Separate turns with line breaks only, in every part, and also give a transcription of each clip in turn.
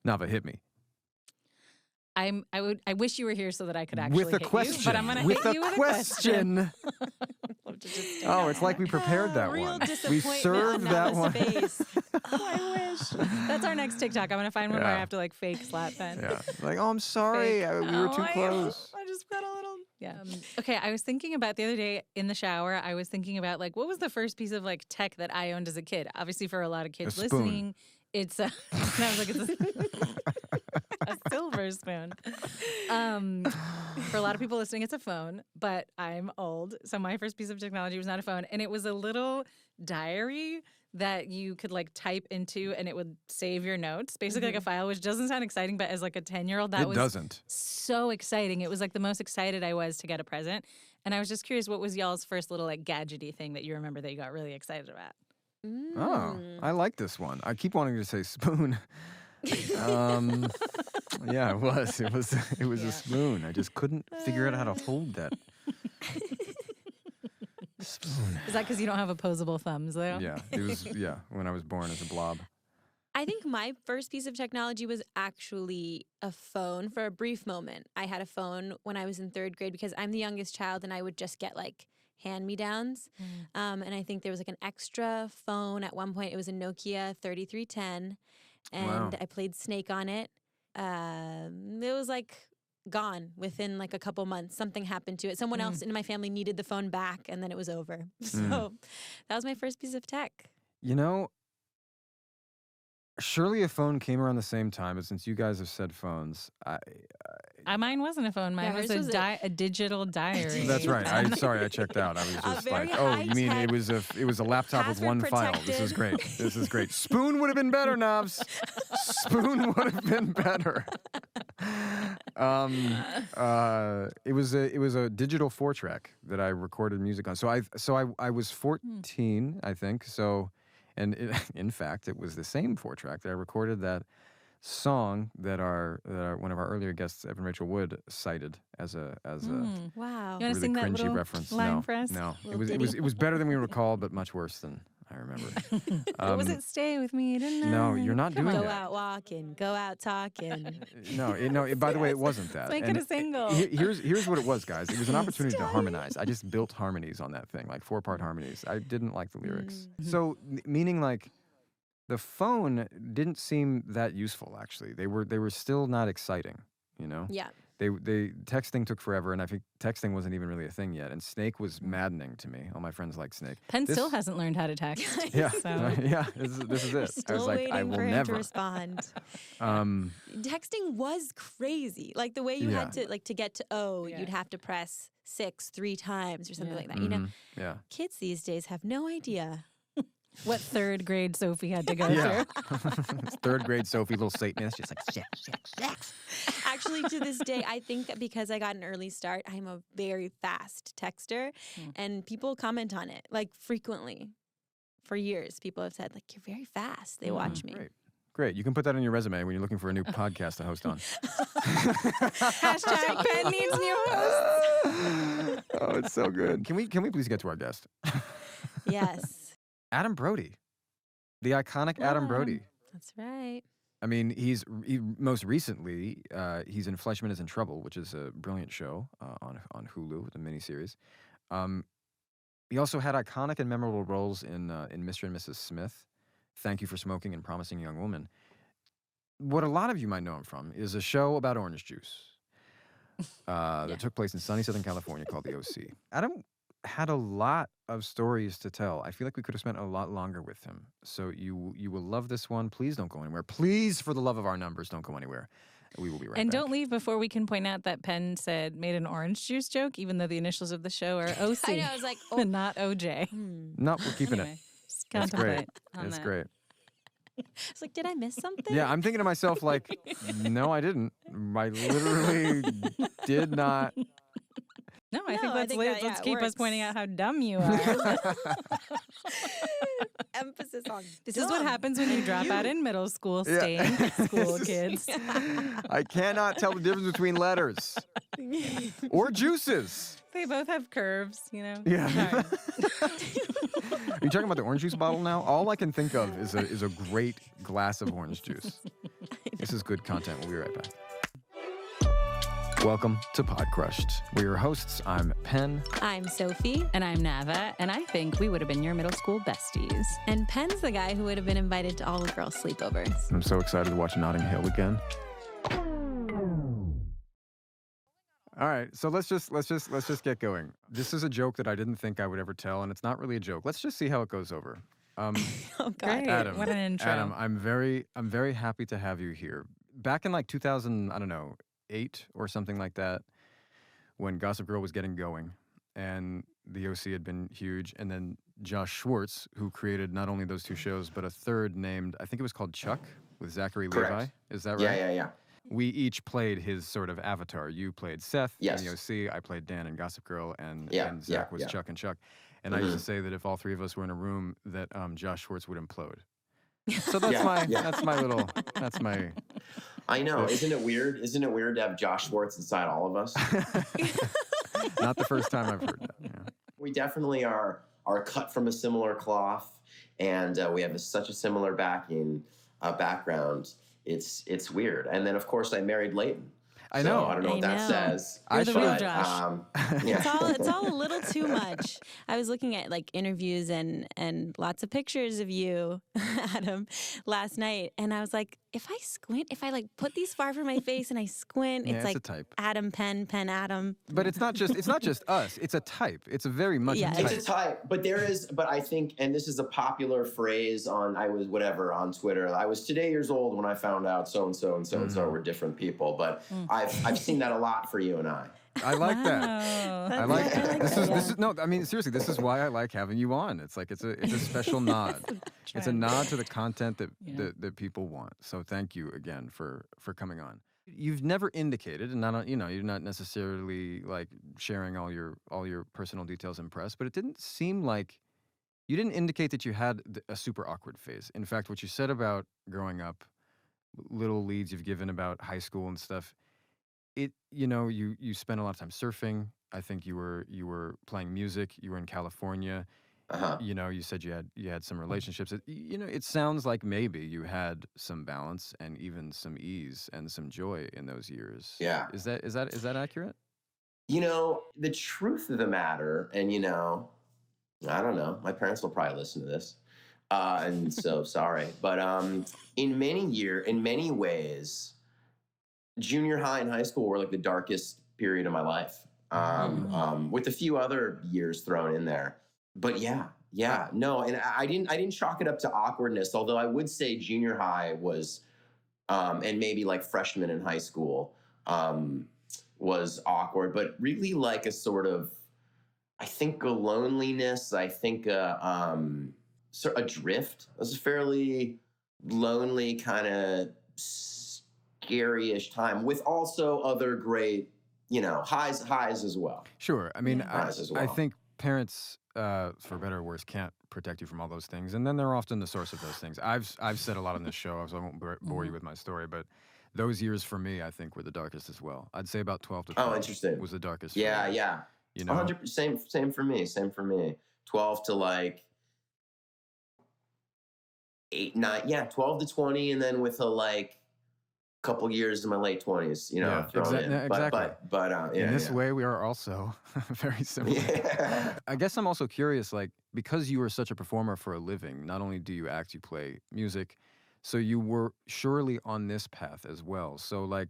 Nava, hit me.
I wish you were here so that I could actually
With a
hit
question.
you, but I'm going to hit you with a question.
Oh, it's like we prepared that
Real
one.
disappointment
We served
on
that
Nava's
one.
face. I wish.
That's our next TikTok. I'm going to find one where I
Yeah.
have to like fake slap pen.
Yeah. Like, oh, I'm sorry.
Fake.
We were too close.
I just got a little. Yeah. Okay. I was thinking about the other day in the shower. I was thinking about like what was the first piece of like tech that I owned as a kid. Obviously, for a lot of kids
A spoon.
listening, it's a. I was like, it's a silver spoon. For a lot of people listening, it's a phone. But I'm old, so my first piece of technology was not a phone, and it was a little diary that you could like type into and it would save your notes, basically like a file, which doesn't sound exciting, but as like a 10-year-old, that
It
was
doesn't.
so exciting. It was like the most excited I was to get a present. And I was just curious, what was y'all's first little like gadgety thing that you remember that you got really excited about?
Oh, I like this one. I keep wanting to say spoon. Yeah, it was. It was a spoon. I just couldn't figure out how to hold that spoon.
Is that because you don't have opposable thumbs, though?
Yeah, it was. Yeah, when I was born as a blob.
I think my first piece of technology was actually a phone for a brief moment. I had a phone when I was in 3rd grade because I'm the youngest child and I would just get like hand-me-downs. And I think there was like an extra phone at one point. It was a Nokia 3310 and I played Snake on it. It was like gone within like a couple months. Something happened to it. Someone else in my family needed the phone back and then it was over. So that was my first piece of tech.
You know, surely a phone came around the same time, but since you guys have said phones,
Mine wasn't a phone. Mine
Yeah,
was
hers was
a digital diary.
that's right. Sorry, I checked out. I was just
very
like, oh, you mean it
high-tech,
was a laptop with one file. This is great. This is great. Spoon would have been better, Nobs. Spoon would have been better. It was a digital 4-track that I recorded music on. So I was 14, I think. So, and in fact, it was the same 4-track that I recorded that song that one of our earlier guests, Evan Rachel Wood, cited as a
Wow.
You want to
really
sing that
cringy
little
reference.
line
No,
for us?
no,
Little
it was better than we recalled, but much worse than I remember.
What was it? Stay with me tonight.
No, you're not
Come
doing
on.
Go
that.
out walking, go out talking.
No. By the way, it wasn't that.
Make it a single.
Here's what it was, guys. It was an opportunity to harmonize. I just built harmonies on that thing, like 4-part harmonies. I didn't like the lyrics. So, meaning like, the phone didn't seem that useful. Actually, they were still not exciting. You know.
Yeah.
They texting took forever, and I think texting wasn't even really a thing yet. And Snake was maddening to me. All my friends like Snake.
Penn still hasn't learned how to text.
Yeah,
So.
yeah. This is it.
Still
I was like,
waiting
I will
for him
never.
to respond.
Um,
Texting was crazy. Like the way you had to, like to get to O, you'd have to press 6 3 times or something like that. You know,
yeah.
kids these days have no idea.
What 3rd grade Sophie had to go
Yeah.
through.
3rd grade Sophie, little Satan. She's like, sex.
Actually, to this day, I think because I got an early start, I'm a very fast texter, and people comment on it like frequently. For years, people have said like, "You're very fast." They watch me.
Great. You can put that on your resume when you're looking for a new podcast to host on.
Hashtag Penn needs new hosts.
Oh, it's so good. Can we please get to our guest?
Yes,
Adam Brody, the iconic Adam Brody.
that's right.
I mean, most recently, he's in Fleischman is in Trouble, which is a brilliant show on Hulu, the miniseries. He also had iconic and memorable roles in Mr. and Mrs. Smith, Thank You for Smoking, and Promising Young Woman. What a lot of you might know him from is a show about orange juice that took place in sunny Southern California called The OC. Adam had a lot of stories to tell. I feel like we could have spent a lot longer with him. So you will love this one. Please don't go anywhere. Please, for the love of our numbers, don't go anywhere. We will be right
And
back.
don't leave before we can point out that Penn made an orange juice joke, even though the initials of the show are OC.
I know. I was like, oh,
and not OJ.
No, we're keeping
Anyway,
it.
just
It's great.
contemplate on
It's
that.
great.
it's like, did I miss something?
Yeah, I'm thinking to myself, like, no, I didn't. I literally did not.
No, I
No,
think
I
let's
think that,
let's
it
keep us
works.
pointing out how dumb you are.
Emphasis on
This is what happens when you drop out in middle school, stay in school, kids.
I cannot tell the difference between letters or juices.
They both have curves, you know?
Yeah.
Sorry.
Are you talking about the orange juice bottle now? All I can think of is a great glass of orange juice. This is good content. We'll be right back. Welcome to Podcrushed. We're your hosts. I'm Penn.
I'm Sophie.
And I'm Nava, and I think we would have been your middle school besties.
And Penn's the guy who would have been invited to all the girls' sleepovers.
I'm so excited to watch Notting Hill again. All right, so let's just get going. This is a joke that I didn't think I would ever tell, and it's not really a joke. Let's just see how it goes over.
Oh God.
Great.
Adam,
What an intro.
Adam, I'm very happy to have you here. Back in like 2000, I don't know, 8 or something like that, when Gossip Girl was getting going, and the OC had been huge, and then Josh Schwartz, who created not only those two shows but a third named, I think it was called Chuck with Zachary
Correct.
Levi. Is that right?
Yeah.
We each played his sort of avatar. You played Seth
Yes.
in the OC. I played Dan in Gossip Girl, and Zach
Yeah,
was
yeah.
Chuck and Chuck. And I used to say that if all three of us were in a room, that Josh Schwartz would implode. So that's that's my.
I know. Isn't it weird? Isn't it weird to have Josh Schwartz inside all of us?
Not the first time I've heard that. Yeah.
We definitely are cut from a similar cloth, and we have such a similar background. It's weird. And then of course I married Leighton.
I know.
So I don't know what that says.
You're the real
but,
Josh.
Yeah.
It's all a little too much. I was looking at like interviews and lots of pictures of you, Adam, last night, and I was like, if I squint, if I like put these far from my face and I squint,
Yeah,
it's
it's
like
a type.
Adam, Penn, Adam.
But it's not just us. It's a type. It's a very much
Yeah,
a type.
It's a type, but I think, and this is a popular phrase on Twitter. I was today years old when I found out so and so and so and so were different people. But I've seen that a lot for you and I.
I like that.
Wow.
I like that.
I like
This
that,
is no. I mean, seriously, this is why I like having you on. It's like it's a special nod. It's a nod to the content that people want. So thank you again for coming on. You've never indicated, and you're not necessarily like sharing all your personal details in press, but it didn't seem like you didn't indicate that you had a super awkward phase. In fact, what you said about growing up, little leads you've given about high school and stuff. You spent a lot of time surfing. I think you were playing music. You were in California.
Uh-huh.
You said you had some relationships. It sounds like maybe you had some balance and even some ease and some joy in those years.
Yeah.
Is that accurate?
The truth of the matter, and I don't know. My parents will probably listen to this, and so sorry. But in many ways, junior high and high school were like the darkest period of my life, with a few other years thrown in there. But no, and I didn't chalk it up to awkwardness. Although I would say junior high was, and maybe like freshman in high school, was awkward. But really like a sort of, I think a loneliness. I think sort of a drift. It was a fairly lonely kind of scary-ish time with also other great, highs as well.
Sure. I mean,
Highs as well.
I think parents, for better or worse, can't protect you from all those things, and then they're often the source of those things. I've said a lot on this show, so I won't bore you with my story, but those years for me, I think, were the darkest as well. I'd say about 12 to 12
interesting.
was the darkest. For
Yeah,
me.
yeah. 100%. Same for me. 12 to like 8, 9. Yeah, 12 to 20, and then with a like couple years in my late 20s. Thrown in.
Exactly.
But
in this way, we are also very similar.
Yeah.
I guess I'm also curious, like, because you were such a performer for a living, not only do you act, you play music, so you were surely on this path as well. So, like,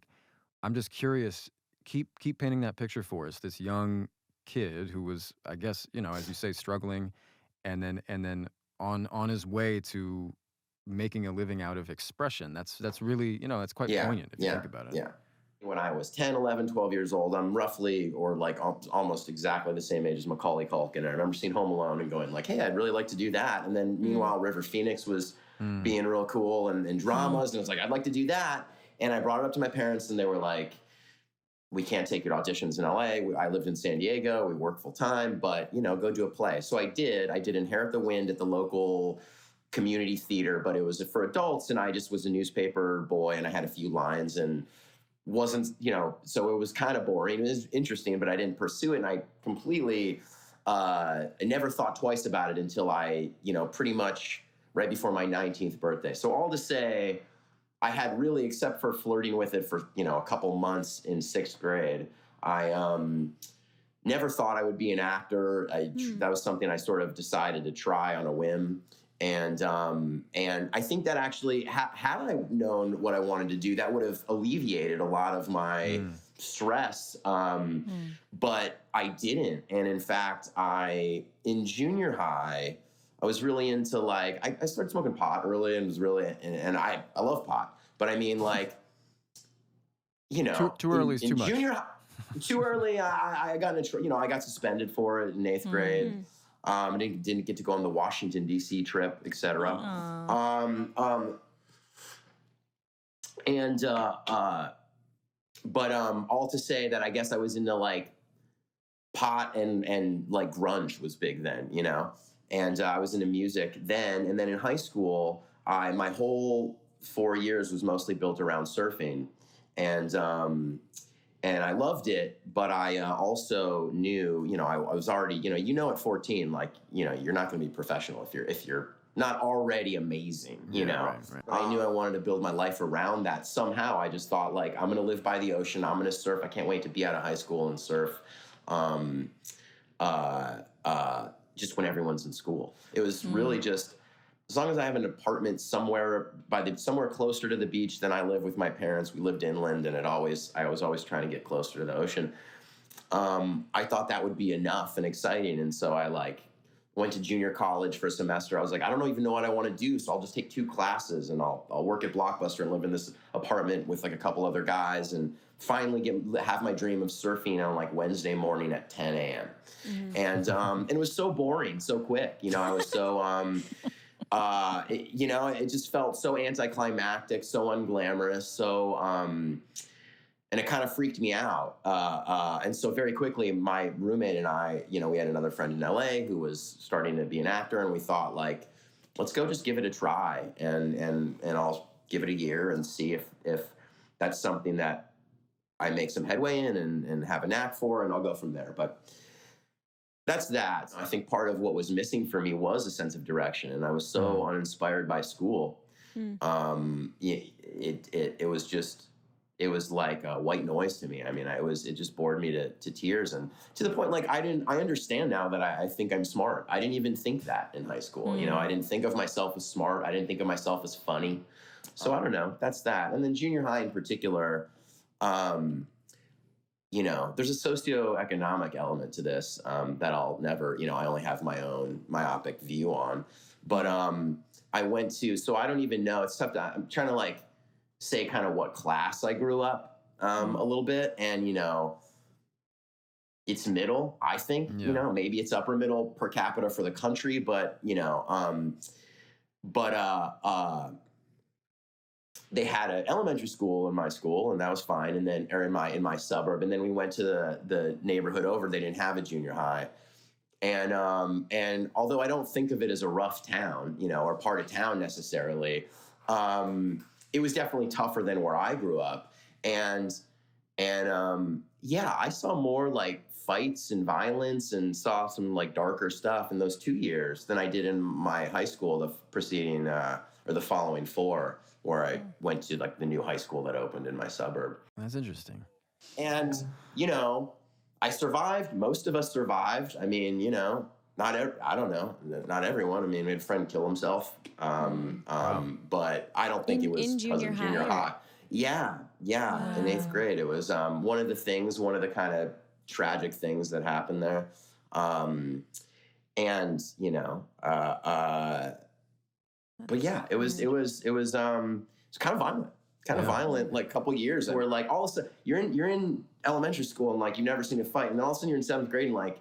I'm just curious, keep painting that picture for us, this young kid who was, I guess, as you say, struggling, and then on his way to making a living out of expression. That's really, that's quite poignant if you think about it.
Yeah. When I was 10, 11, 12 years old, I'm roughly or like almost exactly the same age as Macaulay Culkin. I remember seeing Home Alone and going like, hey, I'd really like to do that. And then meanwhile, River Phoenix was being real cool and dramas. And I was like, I'd like to do that. And I brought it up to my parents and they were like, we can't take you to auditions in LA. I lived in San Diego. We work full time, but go do a play. So I did Inherit the Wind at the local community theater, but it was for adults. And I just was a newspaper boy and I had a few lines and wasn't, so it was kind of boring. It was interesting, but I didn't pursue it. And I completely, I never thought twice about it until I, pretty much right before my 19th birthday. So all to say, I had really, except for flirting with it for, a couple months in 6th grade, I never thought I would be an actor. That was something I sort of decided to try on a whim. And I think that actually, had I known what I wanted to do, that would have alleviated a lot of my stress. But I didn't. And in fact, in junior high, I was really into I started smoking pot early and was really, and I love pot. But I mean,
too early is too much.
Junior high, too early, I got I got suspended for it in 8th grade. I didn't get to go on the Washington, D.C. trip, etc. But all to say that I guess I was into pot and grunge was big then, and I was into music then. And then in high school, my whole 4 years was mostly built around surfing, and I loved it, but I also knew, I was already, at 14, you're not going to be professional if you're not already amazing,
Right.
I knew I wanted to build my life around that. Somehow I just thought I'm going to live by the ocean. I'm going to surf. I can't wait to be out of high school and surf. Just when everyone's in school. It was really just, as long as I have an apartment somewhere closer to the beach than I live with my parents. We lived inland, and I was always trying to get closer to the ocean. I thought that would be enough and exciting, and so I went to junior college for a semester. I was I don't even know what I want to do, so I'll just take 2 classes and I'll work at Blockbuster and live in this apartment with a couple other guys, and finally have my dream of surfing on Wednesday morning at 10 a.m. And it was so boring, so quick. I was so. It just felt so anticlimactic, so unglamorous, so, and it kind of freaked me out. And so very quickly, my roommate and I, we had another friend in LA who was starting to be an actor, and we thought let's go just give it a try, and I'll give it a year and see if that's something that I make some headway in and have a knack for, and I'll go from there. But that's that. I think part of what was missing for me was a sense of direction, and I was so uninspired by school. It was like white noise to me. I mean, it just bored me to tears, and to the point I understand now that I think I'm smart. I didn't even think that in high school. I didn't think of myself as smart. I didn't think of myself as funny. So I don't know. That's that. And then junior high in particular. There's a socioeconomic element to this that I'll never, I only have my own myopic view on. But I went to, so I don't even know. It's tough I'm trying to say kind of what class I grew up a little bit. And, it's middle, I think, maybe it's upper middle per capita for the country. But, they had an elementary school in my school, and that was fine. And then, or in my suburb, and then we went to the neighborhood over. They didn't have a junior high, and although I don't think of it as a rough town, or part of town necessarily, it was definitely tougher than where I grew up, and I saw more fights and violence, and saw some darker stuff in those 2 years than I did in my high school, the preceding or the following 4. Where I went to the new high school that opened in my suburb.
That's interesting.
And, I survived. Most of us survived. I mean, I don't know, not everyone. I mean, we had a friend kill himself. But I don't think it was because of junior high. Yeah. In 8th grade. It was one of the kind of tragic things that happened there. But yeah, it was kind of violent. Violent, couple years where all of a sudden you're in elementary school and you've never seen a fight, and then all of a sudden you're in 7th grade and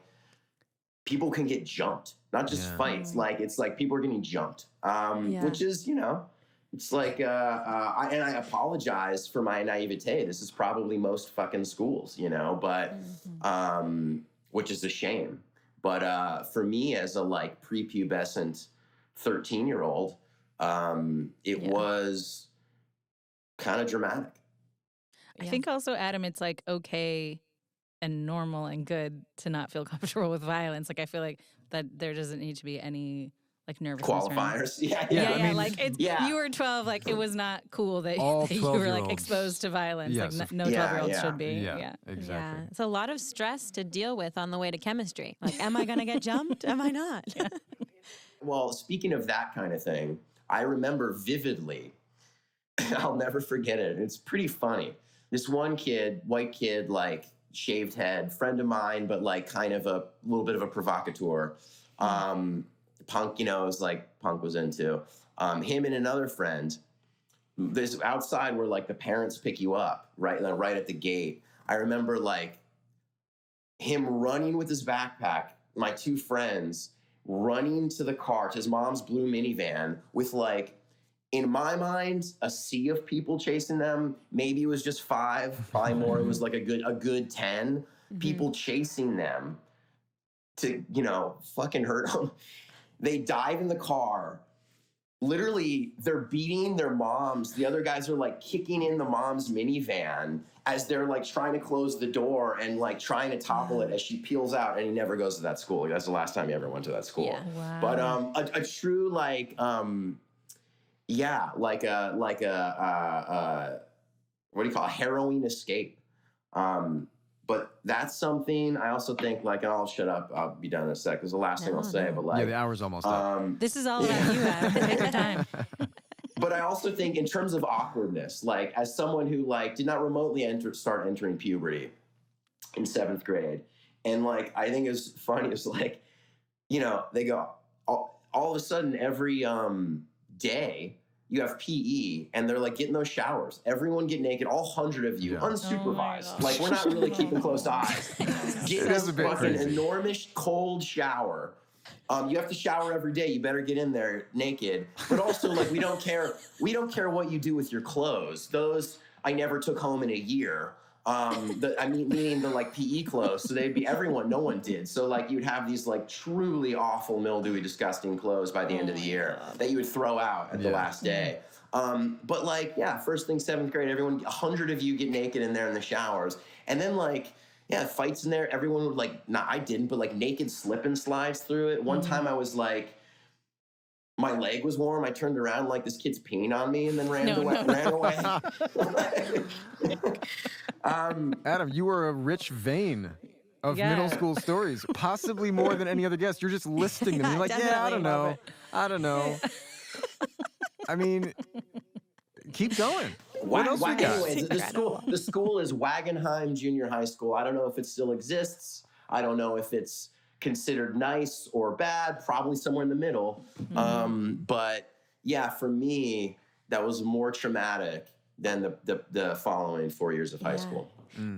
people can get jumped, not just fights. It's people are getting jumped, which is it's I apologize for my naivete. This is probably most fucking schools, but which is a shame. But for me as a prepubescent 13-year-old. It was kind of dramatic.
I think also, Adam, it's like okay and normal and good to not feel comfortable with violence. Like I feel like that there doesn't need to be any like nervousness around.
Qualifiers. Yeah.
Yeah,
I mean,
like it's, you were 12, like it was not cool that,
All
that you were like
12-year-olds.
exposed to violence.
Yes,
like
of
no
course.
12-year-old
Yeah,
should be.
Yeah, exactly.
Yeah, it's a lot of stress to deal with on the way to chemistry. Like, am I going to get jumped? Am I not?
Well, speaking of that kind of thing, I remember vividly, I'll never forget it. It's pretty funny. This one kid, white kid, like shaved head, friend of mine, but like kind of a little bit of a provocateur. Punk, is like punk was into. Him and another friend, this outside where like the parents pick you up, right at the gate. I remember like him running with his backpack, my two friends running to the car, to his mom's blue minivan with like, in my mind, a sea of people chasing them. Maybe it was just 5, probably more. It was like a good 10 people chasing them to, fucking hurt them. They dive in the car. Literally, they're beating their moms. The other guys are like kicking in the mom's minivan as they're like trying to close the door and like trying to topple it as she peels out. And he never goes to that school. That's the last time he ever went to that school.
Yeah.
Wow.
But a true like like a what do you call it? Harrowing escape. But that's something I also think like, and I'll shut up. I'll be done in a sec. It's the last thing I'll say. But like,
Yeah, the hour's almost up.
This is all about you, Adam. Take your time.
But I also think in terms of awkwardness, like as someone who like did not remotely start entering puberty in 7th grade, and like I think it's funny. It's like, they go all of a sudden every day you have PE and they're like getting those showers. Everyone get naked, all 100 of you, unsupervised. Like we're not really keeping close eyes. Get this fucking enormous cold shower. You have to shower every day. You better get in there naked. But also, like, we don't care what you do with your clothes. Those I never took home in a year. Meaning the like PE clothes. So they'd be everyone. No one did. So like you'd have these like truly awful, mildewy, disgusting clothes by the end of the year that you would throw out at the last day. But like, first thing 7th grade, everyone, 100 of you get naked in there in the showers, and then like. Yeah, fights in there. Everyone would like, I didn't, but like naked slip and slides through it. One time I was like, my leg was warm. I turned around like this kid's peeing on me and then ran away.
Adam, you were a rich vein of middle school stories, possibly more than any other guest. You're just listing them. You're like, I don't know. I mean, keep going. What else we got?
Anyways, the school is Wagenheim Junior High School. I don't know if it still exists. I don't know if it's considered nice or bad. Probably somewhere in the middle. But yeah, for me, that was more traumatic than the following 4 years of high school.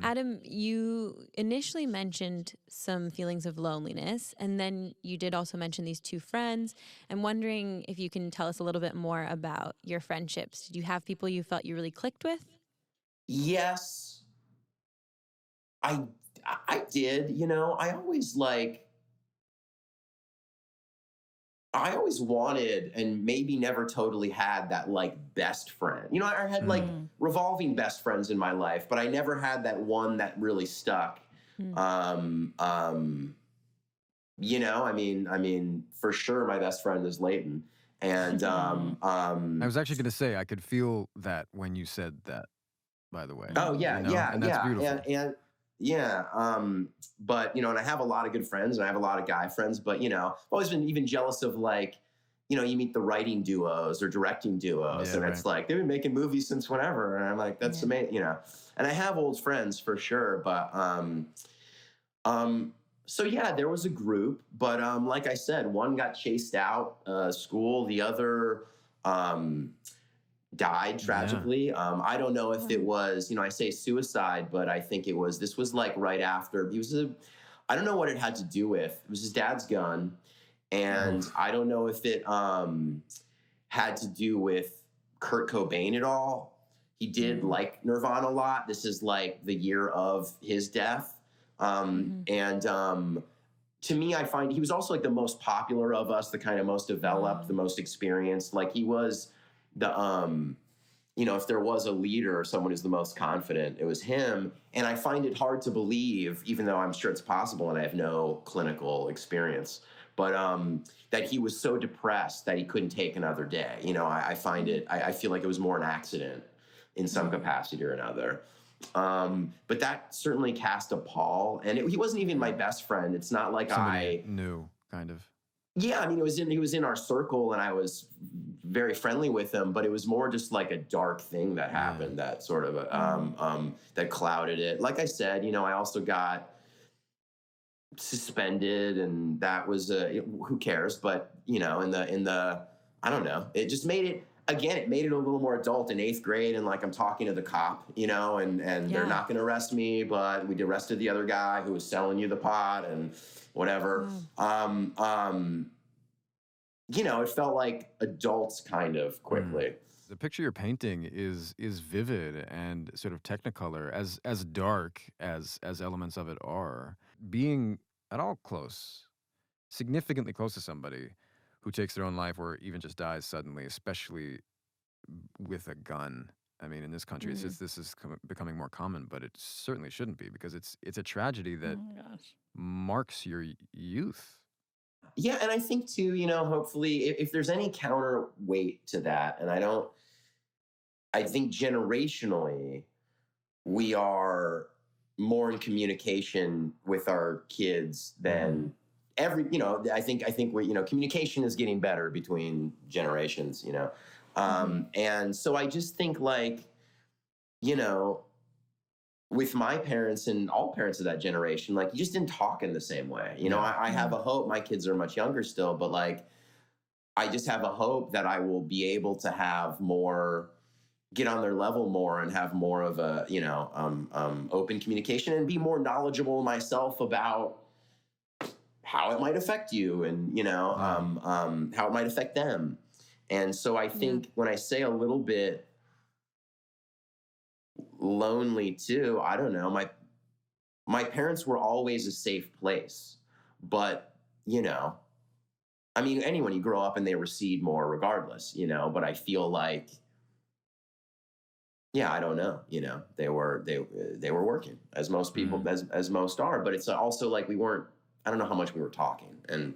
Adam, you initially mentioned some feelings of loneliness, and then you did also mention these two friends. I'm wondering if you can tell us a little bit more about your friendships. Did you have people you felt you really clicked with?
Yes, I did. I always wanted and maybe never totally had that like best friend. I had like revolving best friends in my life, but I never had that one that really stuck. I mean, for sure my best friend is Leighton. And
I was actually going to say I could feel that when you said that, by the way.
Oh yeah,
and that's beautiful.
But and I have a lot of good friends and I have a lot of guy friends, but I've always been even jealous of like, you meet the writing duos or directing duos, and it's like they've been making movies since whenever, and I'm like, that's amazing, And I have old friends for sure, but so yeah, there was a group, but like I said, one got chased out school, the other died tragically. I don't know if it was, I say suicide, but I think this was like right after I don't know what it had to do with. It was his dad's gun. And I don't know if it had to do with Kurt Cobain at all. He did like Nirvana a lot. This is like the year of his death. And to me, I find he was also like the most popular of us, the kind of most developed, the most experienced. Like he was the if there was a leader or someone who's the most confident, it was him. And I find it hard to believe, even though I'm sure it's possible and I have no clinical experience, but that he was so depressed that he couldn't take another day. I find it, I feel like it was more an accident in some capacity or another. But that certainly cast a pall. And he wasn't even my best friend. It's not like
Somebody knew, kind of.
Yeah, I mean, he was in our circle, and I was very friendly with him, but it was more just like a dark thing that happened that sort of that clouded it. Like I said, I also got suspended, and that was who cares? But in the I don't know, it just made it. Again, it made it a little more adult in 8th grade, and like I'm talking to the cop, and they're not going to arrest me, but we arrested the other guy who was selling you the pot and whatever. It felt like adults kind of quickly.
The picture you're painting is vivid and sort of technicolor, as dark as elements of it are. Being at all close, significantly close to somebody who takes their own life or even just dies suddenly, especially with a gun. I mean, in this country, this is becoming more common, but it certainly shouldn't be, because it's a tragedy that marks your youth.
Yeah, and I think too, hopefully, if there's any counterweight to that, and I think generationally, we are more in communication with our kids than I think we, communication is getting better between generations, and so I just think like, with my parents and all parents of that generation, like you just didn't talk in the same way. I have a hope. My kids are much younger still, but like, I just have a hope that I will be able to have more, get on their level more and have more of a, open communication and be more knowledgeable myself about how it might affect you and, how it might affect them. And so I think when I say a little bit lonely too, I don't know, my parents were always a safe place, but I mean, anyone, you grow up and they recede more regardless, but I feel like, I don't know, they were working, as most people, as most are, but it's also like I don't know how much we were talking, and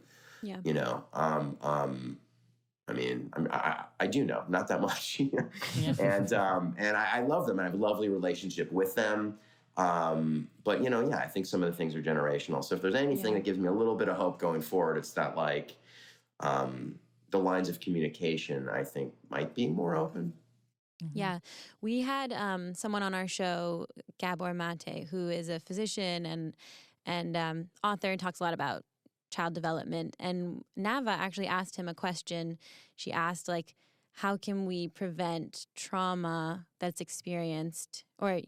I mean, I do know, not that much, and I love them, and I have a lovely relationship with them. But I think some of the things are generational. So if there's anything that gives me a little bit of hope going forward, it's that like the lines of communication, I think, might be more open.
Yeah, we had someone on our show, Gabor Mate, who is a physician and author, and talks a lot about child development. And Nava actually asked him a question. She asked, like, how can we prevent trauma that's experienced, or,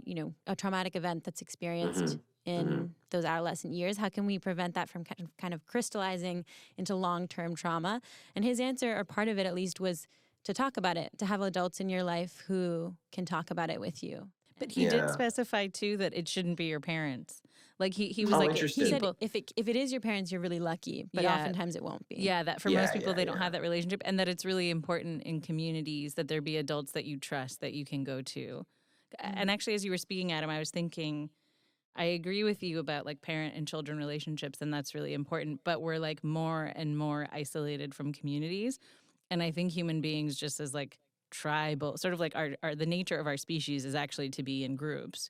a traumatic event that's experienced in those adolescent years? How can we prevent that from kind of crystallizing into long-term trauma? And his answer, or part of it at least, was to talk about it, to have adults in your life who can talk about it with you.
But he did specify too that it shouldn't be your parents. Like he was
he said if it is your parents, you're really lucky, but oftentimes it won't be.
Yeah, that for most people they don't have that relationship, and that it's really important in communities that there be adults that you trust, that you can go to. And actually, as you were speaking, Adam, I was thinking, I agree with you about like parent and children relationships, and that's really important. But we're like more and more isolated from communities, and I think human beings, just as like tribal, sort of like our the nature of our species is actually to be in groups.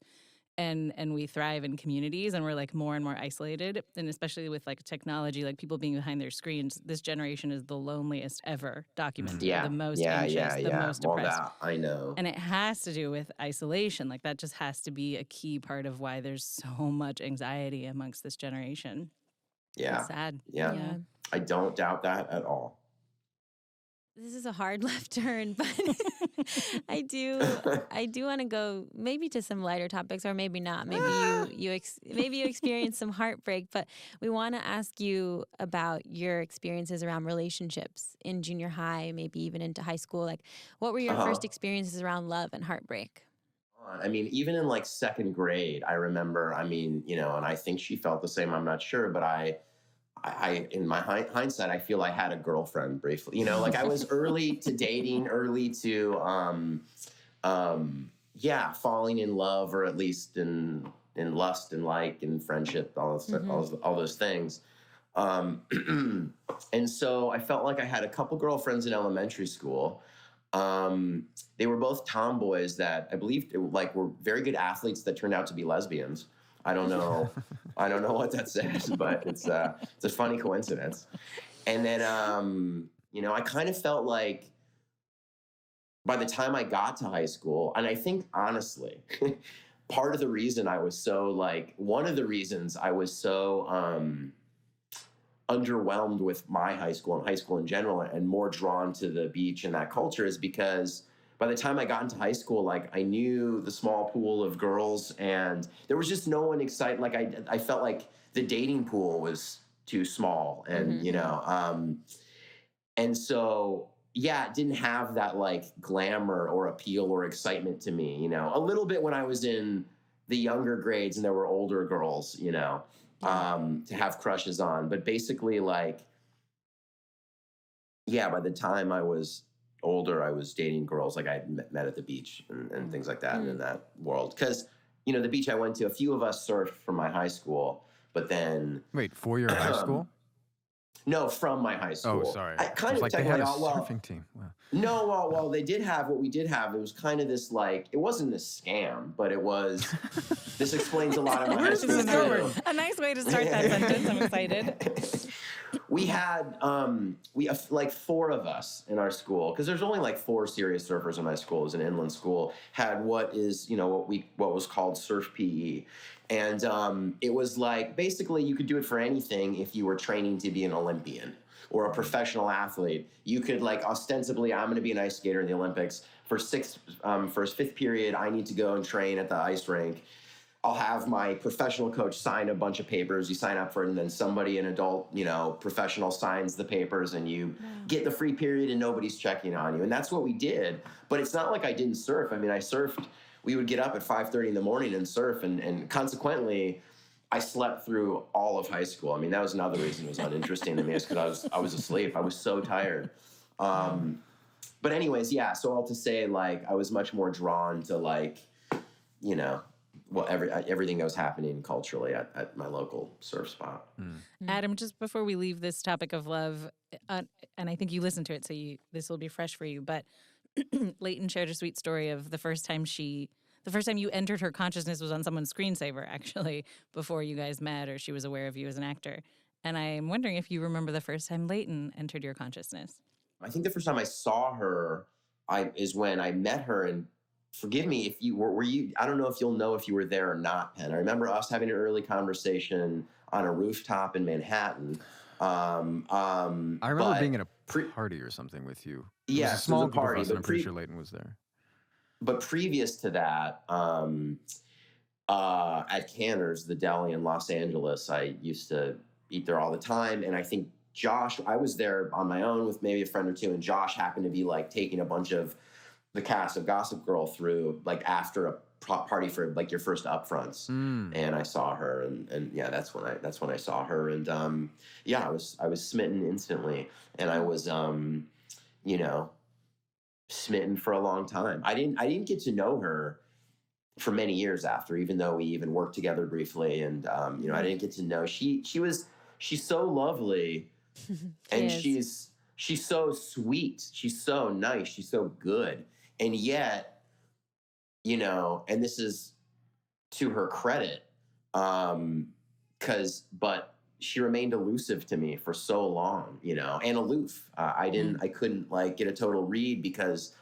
And we thrive in communities, and we're like more and more isolated. And especially with like technology, like people being behind their screens, this generation is the loneliest ever documented. The most anxious, the most depressed.
Well, I know.
And it has to do with isolation. Like that just has to be a key part of why there's so much anxiety amongst this generation.
Yeah.
It's sad.
Yeah. I don't doubt that at all.
This is a hard left turn, but I do want to go maybe to some lighter topics, or maybe not. Maybe you experienced some heartbreak, but we want to ask you about your experiences around relationships in junior high, maybe even into high school. Like, what were your first experiences around love and heartbreak?
I mean, even in like 2nd grade, I remember. I mean, and I think she felt the same. I'm not sure, but I in my hindsight, I feel I had a girlfriend briefly. Like I was early to dating, early to yeah, falling in love, or at least in lust and like and friendship, all those things. And so I felt like I had a couple girlfriends in elementary school. They were both tomboys that I believe were very good athletes that turned out to be lesbians. I don't know what that says, but it's a funny coincidence. And then I kind of felt like by the time I got to high school, and I think honestly, part of the reason I was so one of the reasons I was so underwhelmed with my high school and high school in general, and more drawn to the beach and that culture, is because by the time I got into high school, I knew the small pool of girls, and there was just no one excited. I felt like the dating pool was too small, and and so yeah, it didn't have that glamour or appeal or excitement to me. A little bit when I was in the younger grades and there were older girls, to have crushes on, but basically by the time I was older, I was dating girls I met at the beach and things like that, and in that world. Because, the beach I went to, a few of us surfed from my high school, but then...
Wait, for your high school?
No, from my high school.
Oh, sorry.
I kind of
they had a surfing team. Wow.
No, well, they did have what we did have. It was kind of this it wasn't a scam, but it was. This explains a lot of my high school too.
A nice way to start that sentence. I'm excited.
We had four of us in our school, because there's only 4 serious surfers in my school. It was an inland school. Had what was called surf PE. And it was basically you could do it for anything if you were training to be an Olympian or a professional athlete. You could ostensibly, I'm going to be an ice skater in the Olympics. For 5th period, I need to go and train at the ice rink. I'll have my professional coach sign a bunch of papers. You sign up for it, and then somebody, an adult, professional, signs the papers, and you get the free period, and nobody's checking on you. And that's what we did. But it's not like I didn't surf. I mean, I surfed. We would get up at 5:30 in the morning and surf, and consequently, I slept through all of high school. I mean, that was another reason it was uninteresting to me, is because I was asleep. I was so tired. But anyways, yeah. So all to say, I was much more drawn to everything that was happening culturally at my local surf spot.
Adam, just before we leave this topic of love, and I think you listened to it, so this will be fresh for you, but Leighton shared a sweet story of the first time you entered her consciousness was on someone's screensaver, actually, before you guys met or she was aware of you as an actor. And I'm wondering if you remember the first time Leighton entered your consciousness.
I think the first time I saw her is when I met her, and forgive me if you were you. I don't know if you'll know if you were there or not, Penn. I remember us having an early conversation on a rooftop in Manhattan.
I remember being at a party or something with you. It was a small party, but I'm pretty sure Leighton was there.
But previous to that, at Canner's, the deli in Los Angeles, I used to eat there all the time, and I think Josh, I was there on my own with maybe a friend or two, and Josh happened to be taking a bunch of the cast of Gossip Girl through after a party for your first upfronts, and I saw her, and yeah, that's when I saw her, and I was smitten instantly, and I was smitten for a long time. I didn't get to know her for many years after, even though we even worked together briefly, and I didn't get to know she's so lovely, and she's so sweet, she's so nice, she's so good, and yet. And this is to her credit, but she remained elusive to me for so long, and aloof. I couldn't get a total read because,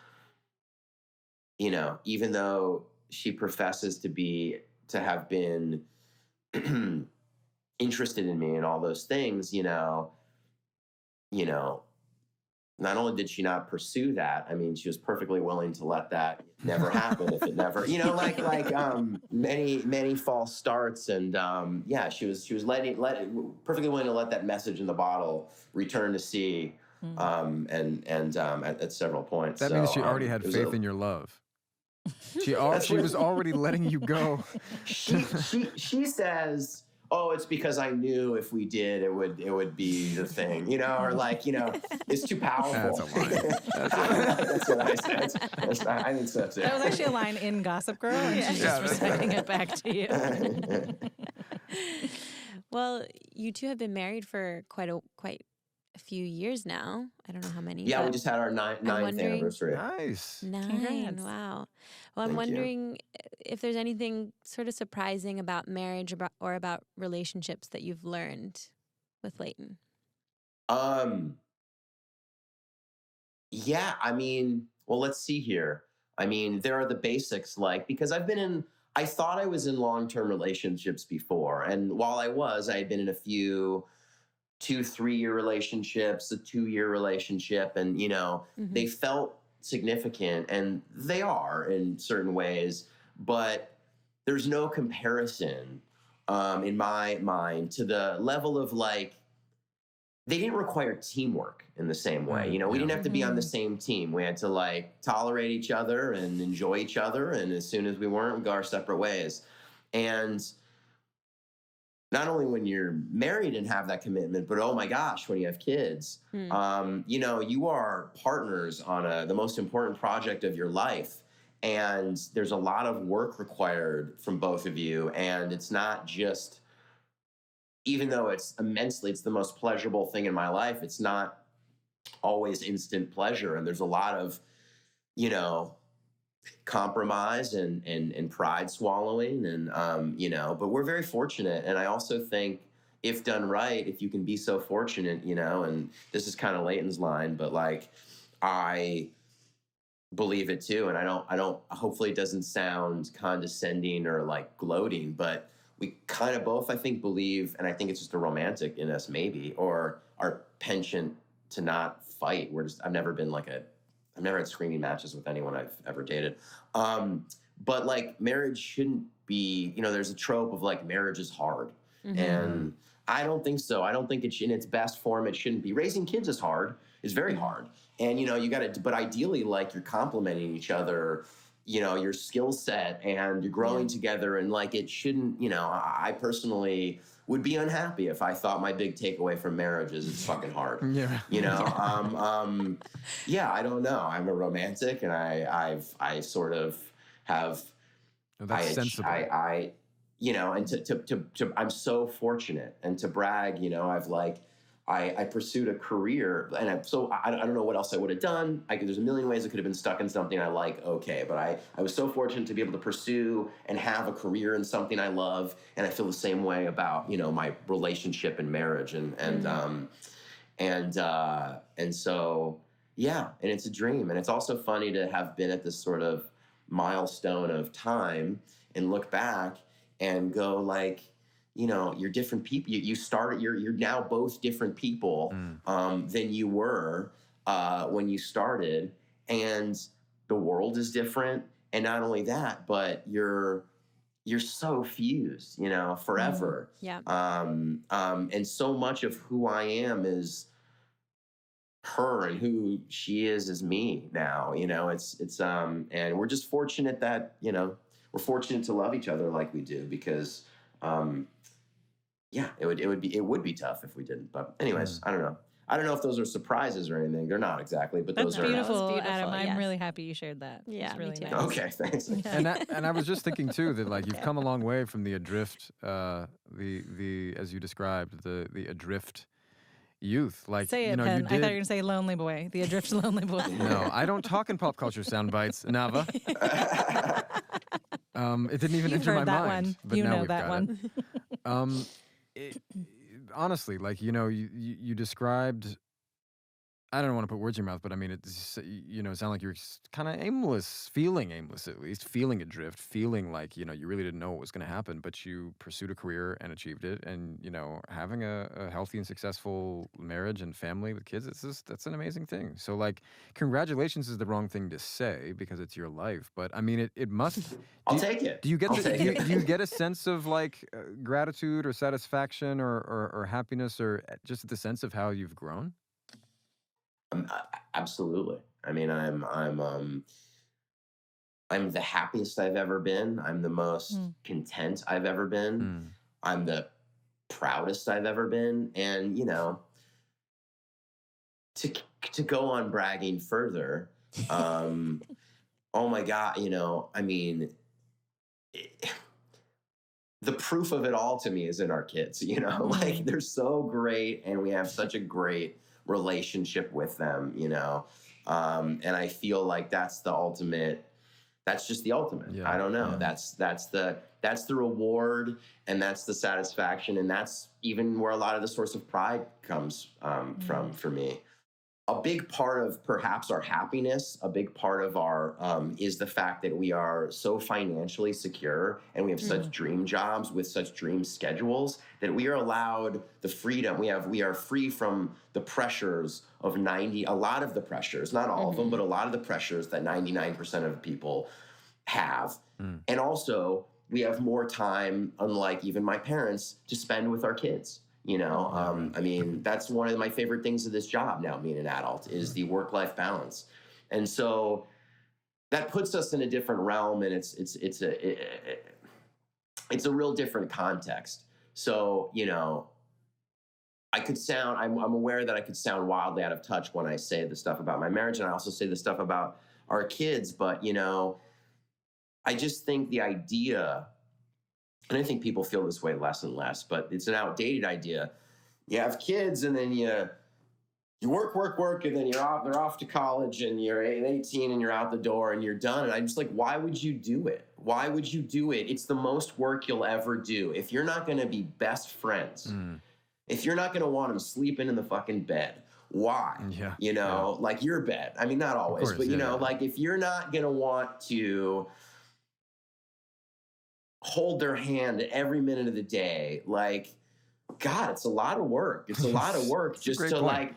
even though she professes to have been interested in me and all those things, not only did she not pursue that, I mean, she was perfectly willing to let that never happen if it never, many false starts, and she was perfectly willing to let that message in the bottle return to sea, at several points.
That means she already had faith in your love. She was already letting you go.
She says, oh, it's because I knew if we did, it would be the thing, you know, or like, you know, it's too powerful.
That's a line.
That's what I said. I think so too.
That was actually a line in Gossip Girl, and she's just respecting it back to you.
Well, you two have been married for quite a few years now. I don't know how many.
Yeah, we just had our ninth anniversary.
Nice.
9.
Congrats.
Wow. Well, I'm
Thank you.
wondering if there's anything sort of surprising about marriage or about relationships that you've learned with Leighton.
Yeah, I mean, well, let's see here. I mean, there are the basics, like, because I thought I was in long-term relationships before. And while I had been in a few 2-3-year relationships, a 2-year relationship, and, you know, they felt significant, and they are in certain ways, but there's no comparison in my mind to the level of, like, they didn't require teamwork in the same way. You know, we didn't have to be on the same team. We had to, like, tolerate each other and enjoy each other. And as soon as we weren't, we go our separate ways. And not only when you're married and have that commitment, but oh my gosh, when you have kids, you know, you are partners on the most important project of your life. And there's a lot of work required from both of you. And it's not just, even though it's the most pleasurable thing in my life, it's not always instant pleasure. And there's a lot of, you know, compromise and pride swallowing. And, you know, but we're very fortunate. And I also think if done right, if you can be so fortunate, you know, and this is kind of Leighton's line, but like, I believe it too. And I don't, hopefully it doesn't sound condescending or like gloating, but we kind of both, I think, believe, and I think it's just a romantic in us maybe, or our penchant to not fight. I've never had screaming matches with anyone I've ever dated. But like marriage shouldn't be, you know, there's a trope of like marriage is hard. And I don't think so. I don't think in its best form, it shouldn't be. Raising kids is very hard. And, you know, but ideally, like, you're complementing each other, you know, your skill set, and you're growing together. And like, it shouldn't, you know, I personally would be unhappy if I thought my big takeaway from marriage is it's fucking hard.
Yeah.
You know, yeah, I don't know. I'm a romantic, and I sort of have,
Oh, that's sensible.
I you know, and to I'm so fortunate, and to brag, you know, I pursued a career, and I don't know what else I would have done. There's a million ways I could have been stuck in something I like, okay, but I was so fortunate to be able to pursue and have a career in something I love, and I feel the same way about, you know, my relationship and marriage, and so yeah, and it's a dream, and it's also funny to have been at this sort of milestone of time and look back and go like, you know, you're different people. You're now both different people than you were when you started, and the world is different. And not only that, but you're so fused, you know, forever.
Yeah.
And so much of who I am is her, and who she is me now. You know, it's and we're just fortunate that, you know, we're fortunate to love each other like we do, because yeah, it would be tough if we didn't. But anyways, I don't know. I don't know if those are surprises or anything. They're not exactly, but
That's
those are
beautiful,
beautiful,
Adam. I'm
yes.
really happy you shared that.
Yeah,
It's
me
really
too.
nice.
Okay, thanks.
And I was just thinking too that like you've come a long way from the adrift, the as you described, the adrift youth. Like,
Say it,
you know,
Penn.
you
I thought you were
did.
going to say lonely boy. The adrift lonely boy.
No, I don't talk in pop culture sound bites, Nava. It didn't even
You've
enter my
heard that
mind.
one.
But
You
now
know
we've
that
got
one.
it. Honestly, like, you know, you described, I don't want to put words in your mouth, but I mean, it's, you know, it sounded like you're kind of feeling aimless at least, feeling adrift, feeling like, you know, you really didn't know what was going to happen, but you pursued a career and achieved it. And, you know, having a healthy and successful marriage and family with kids, that's an amazing thing. So like, congratulations is the wrong thing to say because it's your life, but I mean, it must.
I'll take it.
Do you get
I'll take it.
do you get a sense of like gratitude or satisfaction or happiness, or just the sense of how you've grown?
Absolutely. I mean, I'm the happiest I've ever been. I'm the most content I've ever been. I'm the proudest I've ever been. And, to go on bragging further, oh my God, I mean, the proof of it all to me is in our kids, like they're so great and we have such a great relationship with them, and I feel like that's just the ultimate.
Yeah,
I don't know.
yeah.
That's the reward and that's the satisfaction. And that's even where a lot of the source of pride comes from for me. A big part of perhaps our happiness, a big part of our is the fact that we are so financially secure and we have such dream jobs with such dream schedules that we are allowed the freedom. We are free from the pressures of a lot of the pressures, not all of them, but a lot of the pressures that 99% of people have. And also we have more time, unlike even my parents, to spend with our kids. I mean, that's one of my favorite things of this job now, being an adult, is the work-life balance. And so that puts us in a different realm, and it's a real different context. So, I'm aware that I could sound wildly out of touch when I say the stuff about my marriage, and I also say the stuff about our kids, but, I just think the idea, and I think people feel this way less and less, but it's an outdated idea. You have kids and then you work, and then they're off to college and you're 18 and you're out the door and you're done. And I'm just like, why would you do it? Why would you do it? It's the most work you'll ever do. If you're not going to be best friends, if you're not going to want them sleeping in the fucking bed, why? Like your bed. I mean, not always,
course,
but like if you're not going to want to hold their hand every minute of the day, like, God, it's a lot of work. It's a lot of work just to
point.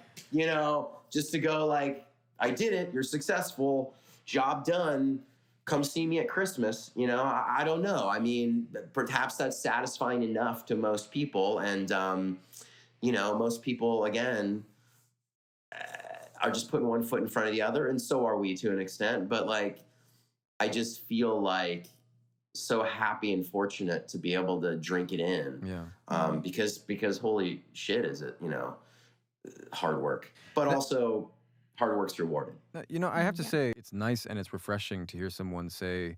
just to go like, I did it. You're successful. Job done. Come see me at Christmas. I don't know. I mean, perhaps that's satisfying enough to most people. And, most people, again, are just putting one foot in front of the other. And so are we to an extent. But like, I just feel like so happy and fortunate to be able to drink it in. Because holy shit, is it, hard work, but also hard work's rewarded.
I have to say it's nice and it's refreshing to hear someone say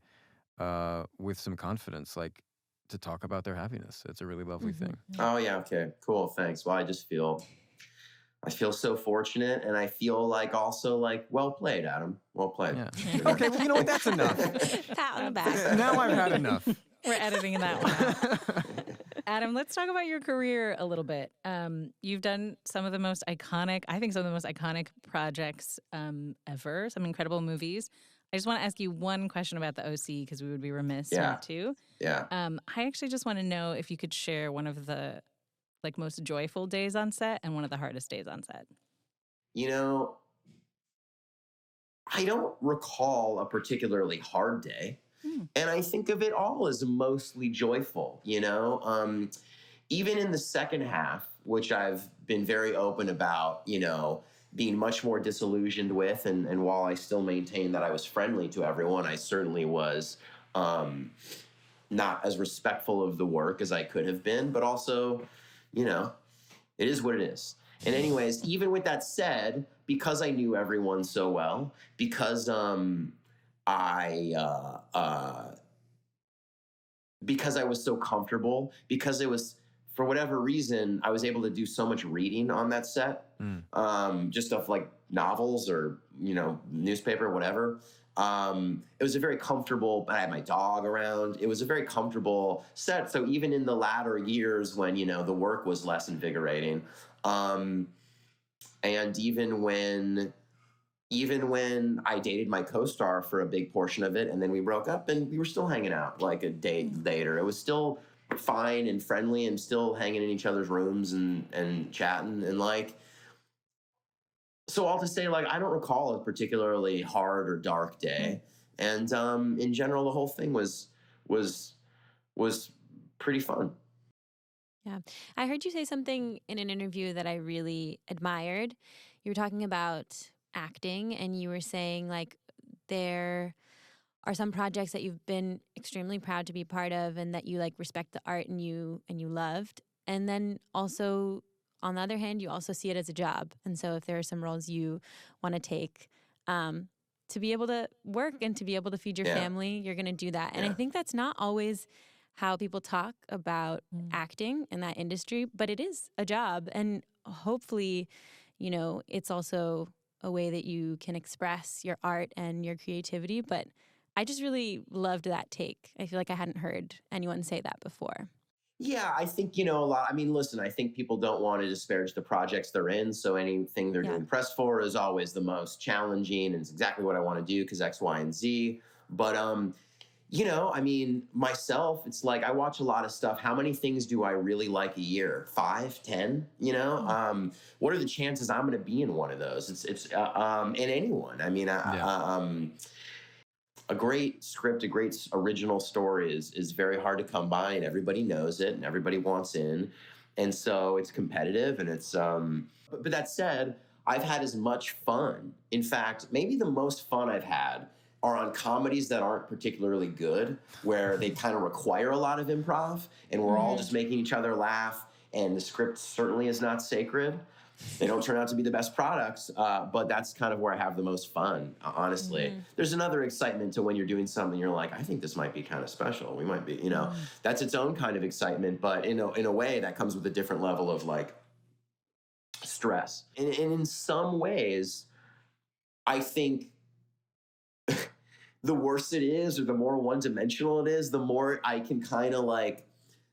with some confidence, like, to talk about their happiness. It's a really lovely thing.
Oh yeah. Okay, cool. Thanks. Well, I feel so fortunate, and I feel like also like, well played, Adam. Well played.
Yeah. Okay, well, you know what? That's enough.
Pat on the back.
Now I've had enough.
We're editing that one out. Adam, let's talk about your career a little bit. You've done some of the most iconic projects ever, some incredible movies. I just want to ask you one question about the OC, because we would be remiss not to.
Yeah.
I actually just want to know if you could share one of the most joyful days on set and one of the hardest days on set.
I don't recall a particularly hard day. And I think of it all as mostly joyful, even in the second half, which I've been very open about, being much more disillusioned with. And while I still maintain that I was friendly to everyone, I certainly was not as respectful of the work as I could have been, but also, it is what it is. And anyways, even with that said, because I knew everyone so well, because because I was so comfortable, because it was, for whatever reason, I was able to do so much reading on that set, just stuff like novels or, newspaper, whatever. It was a very comfortable, I had my dog around. It was a very comfortable set. So even in the latter years when, the work was less invigorating, and even when I dated my co-star for a big portion of it, and then we broke up and we were still hanging out like a day later, it was still fine and friendly and still hanging in each other's rooms and chatting and like, so all to say, like, I don't recall a particularly hard or dark day. And in general, the whole thing was pretty fun.
Yeah. I heard you say something in an interview that I really admired. You were talking about acting, and you were saying, like, there are some projects that you've been extremely proud to be part of and that you, like, respect the art and you loved. And then also, on the other hand, you also see it as a job. And so if there are some roles you want to take to be able to work and to be able to feed your family, you're going to do that. And I think that's not always how people talk about acting in that industry, but it is a job. And hopefully, you know, it's also a way that you can express your art and your creativity. But I just really loved that take. I feel like I hadn't heard anyone say that before.
Yeah, I think, a lot. I mean, listen, I think people don't want to disparage the projects they're in. So anything they're doing press for is always the most challenging. And it's exactly what I want to do because X, Y, and Z. But, I mean, myself, it's like I watch a lot of stuff. How many things do I really like a year? 5, 10, What are the chances I'm going to be in one of those? It's in anyone. I mean, a great script, a great original story is very hard to come by, and everybody knows it, and everybody wants in, and so it's competitive, and it's. But that said, I've had as much fun. In fact, maybe the most fun I've had are on comedies that aren't particularly good, where they kind of require a lot of improv, and we're all just making each other laugh, and the script certainly is not sacred. They don't turn out to be the best products, but that's kind of where I have the most fun, honestly. There's another excitement to when you're doing something, you're like, I think this might be kind of special. We might be, that's its own kind of excitement, but in a way that comes with a different level of like stress. And in some ways, I think the worse it is or the more one-dimensional it is, the more I can kind of like,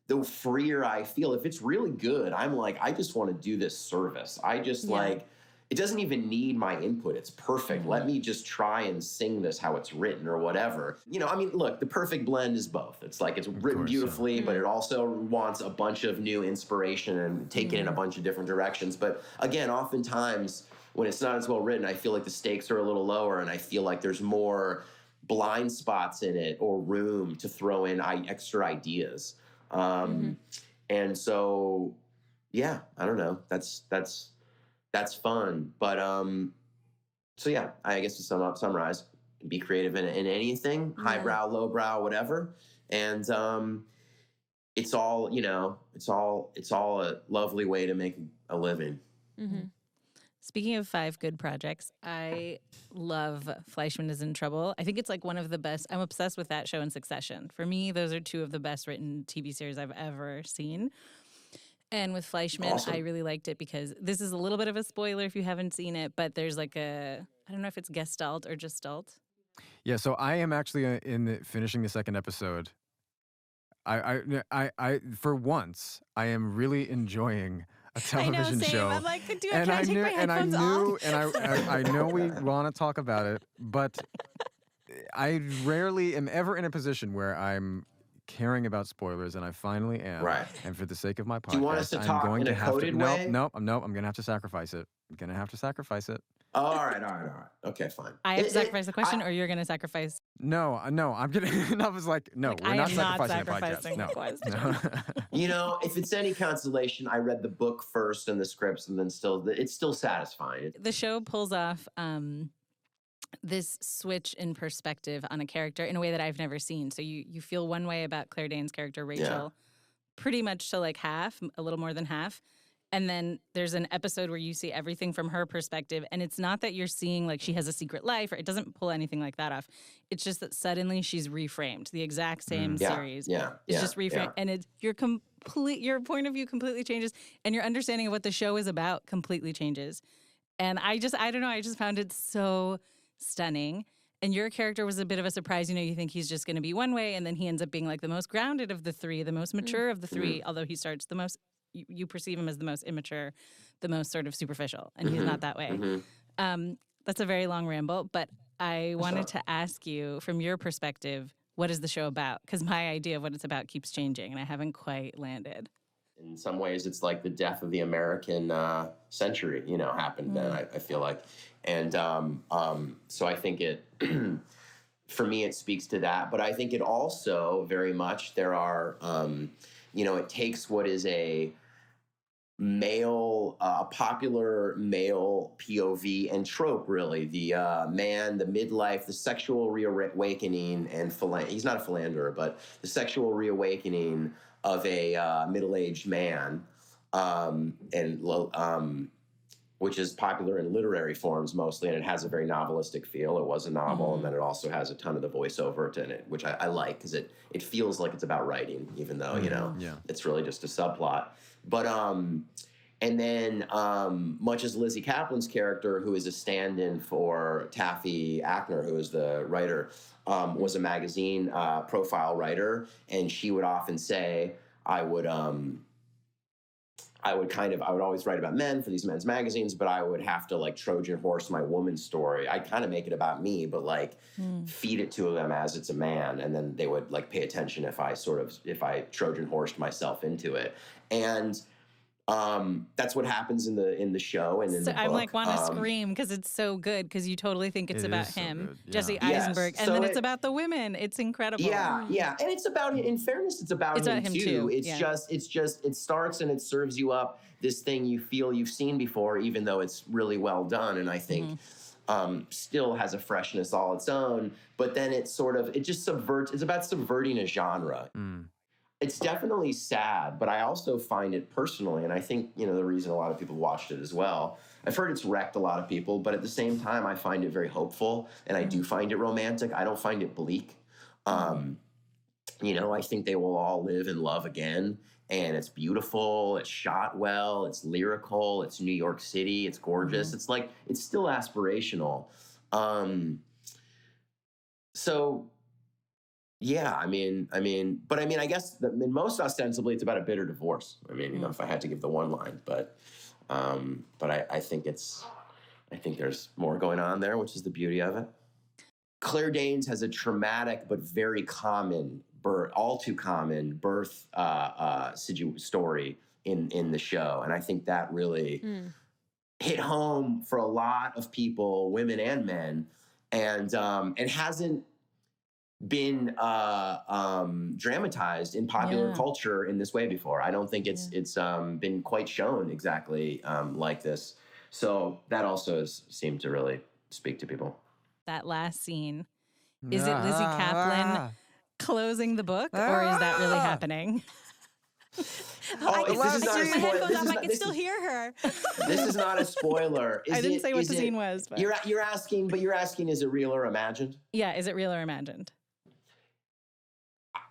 the freer I feel. If it's really good, I'm like, I just want to do this service. I just like, it doesn't even need my input. It's perfect. Let me just try and sing this how it's written or whatever. I mean, look, the perfect blend is both. It's like it's written beautifully, but it also wants a bunch of new inspiration and take it in a bunch of different directions. But again, oftentimes when it's not as well written, I feel like the stakes are a little lower and I feel like there's more blind spots in it or room to throw in extra ideas. And so, yeah, I don't know. That's fun. But, so yeah, I guess to summarize, be creative in anything, highbrow, lowbrow, whatever. And, it's all a lovely way to make a living.
Speaking of 5 good projects, I love Fleischman is in Trouble. I think it's like one of the best. I'm obsessed with that show in Succession. For me, those are 2 of the best written TV series I've ever seen. And with Fleischman, I really liked it because this is a little bit of a spoiler if you haven't seen it, but there's like I don't know if it's Gestalt or Gestalt.
Yeah, so I am actually finishing the 2nd episode. I for once, I am really enjoying a television show.
I'm like, can I take my headphones off?
I know we want to talk about it, but I rarely am ever in a position where I'm caring about spoilers, and I finally am.
Right.
And for the sake of my podcast,
Do you want us to talk in a coded way?
No, I'm going to have to sacrifice it. I'm going to have to sacrifice it.
Oh, all right. Okay, fine.
I have to sacrifice the question, or you're going to sacrifice?
No, I'm going to. I was like, no, we're not sacrificing
the
a
podcast.
No.
If it's any consolation, I read the book first and the scripts, and then it's still satisfying.
The show pulls off this switch in perspective on a character in a way that I've never seen. So you feel one way about Claire Danes' character, Rachel, pretty much to like half, a little more than half. And then there's an episode where you see everything from her perspective. And it's not that you're seeing like she has a secret life, or it doesn't pull anything like that off. It's just that suddenly she's reframed. The exact same series. It's just reframed. And your point of view completely changes. And your understanding of what the show is about completely changes. And I don't know, I just found it so stunning. And your character was a bit of a surprise. You think he's just going to be one way, and then he ends up being like the most grounded of the 3, the most mature of the 3, although he starts the most, you perceive him as the most immature, the most sort of superficial, and he's not that way. That's a very long ramble, but I wanted to ask you, from your perspective, what is the show about? Because my idea of what it's about keeps changing, and I haven't quite landed.
In some ways, it's like the death of the American century, happened then, I feel like. And so I think it, for me, it speaks to that. But I think it also very much, there are, it takes what is a a popular male POV and trope, really. The man, the midlife, the sexual reawakening, and he's not a philanderer, but the sexual reawakening of a middle-aged man, which is popular in literary forms mostly, and it has a very novelistic feel. It was a novel, and then it also has a ton of the voiceover in it, which I like, because it feels like it's about writing, even though, it's really just a subplot. But, and then much as Lizzie Kaplan's character, who is a stand-in for Taffy Ackner, who is the writer, was a magazine profile writer, and she would often say, I would always write about men for these men's magazines, but I would have to like Trojan horse my woman's story. I'd kind of make it about me, but like feed it to them as it's a man. And then they would like pay attention if I Trojan horsed myself into it. And that's what happens in the show and in the book.
I'm like want to scream because it's so good, because you totally think it's about him, Jesse Eisenberg, and
so
then it's about the women. It's incredible.
Yeah, and it's about, in fairness, it's about him too. It starts and it serves you up this thing you feel you've seen before, even though it's really well done, and I think still has a freshness all its own. But then it's about subverting a genre. It's definitely sad, but I also find it personally, and I think, the reason a lot of people watched it as well, I've heard it's wrecked a lot of people, but at the same time, I find it very hopeful, and I do find it romantic. I don't find it bleak. I think they will all live and love again, and it's beautiful, it's shot well, it's lyrical, it's New York City, it's gorgeous. It's like, it's still aspirational. Yeah, I guess most ostensibly it's about a bitter divorce. If I had to give the one line, but I think there's more going on there, which is the beauty of it. Claire Danes has a traumatic but very common all too common birth story in the show, and I think that really hit home for a lot of people, women and men, and hasn't been dramatized in popular culture in this way before. I don't think it's been quite shown exactly like this. So that also has seemed to really speak to people.
That last scene, is it Lizzie Kaplan closing the book, or is that really happening?
I can still hear her.
This is not a spoiler.
I didn't say what the scene was. But.
You're asking, is it real or imagined?
Yeah, is it real or imagined?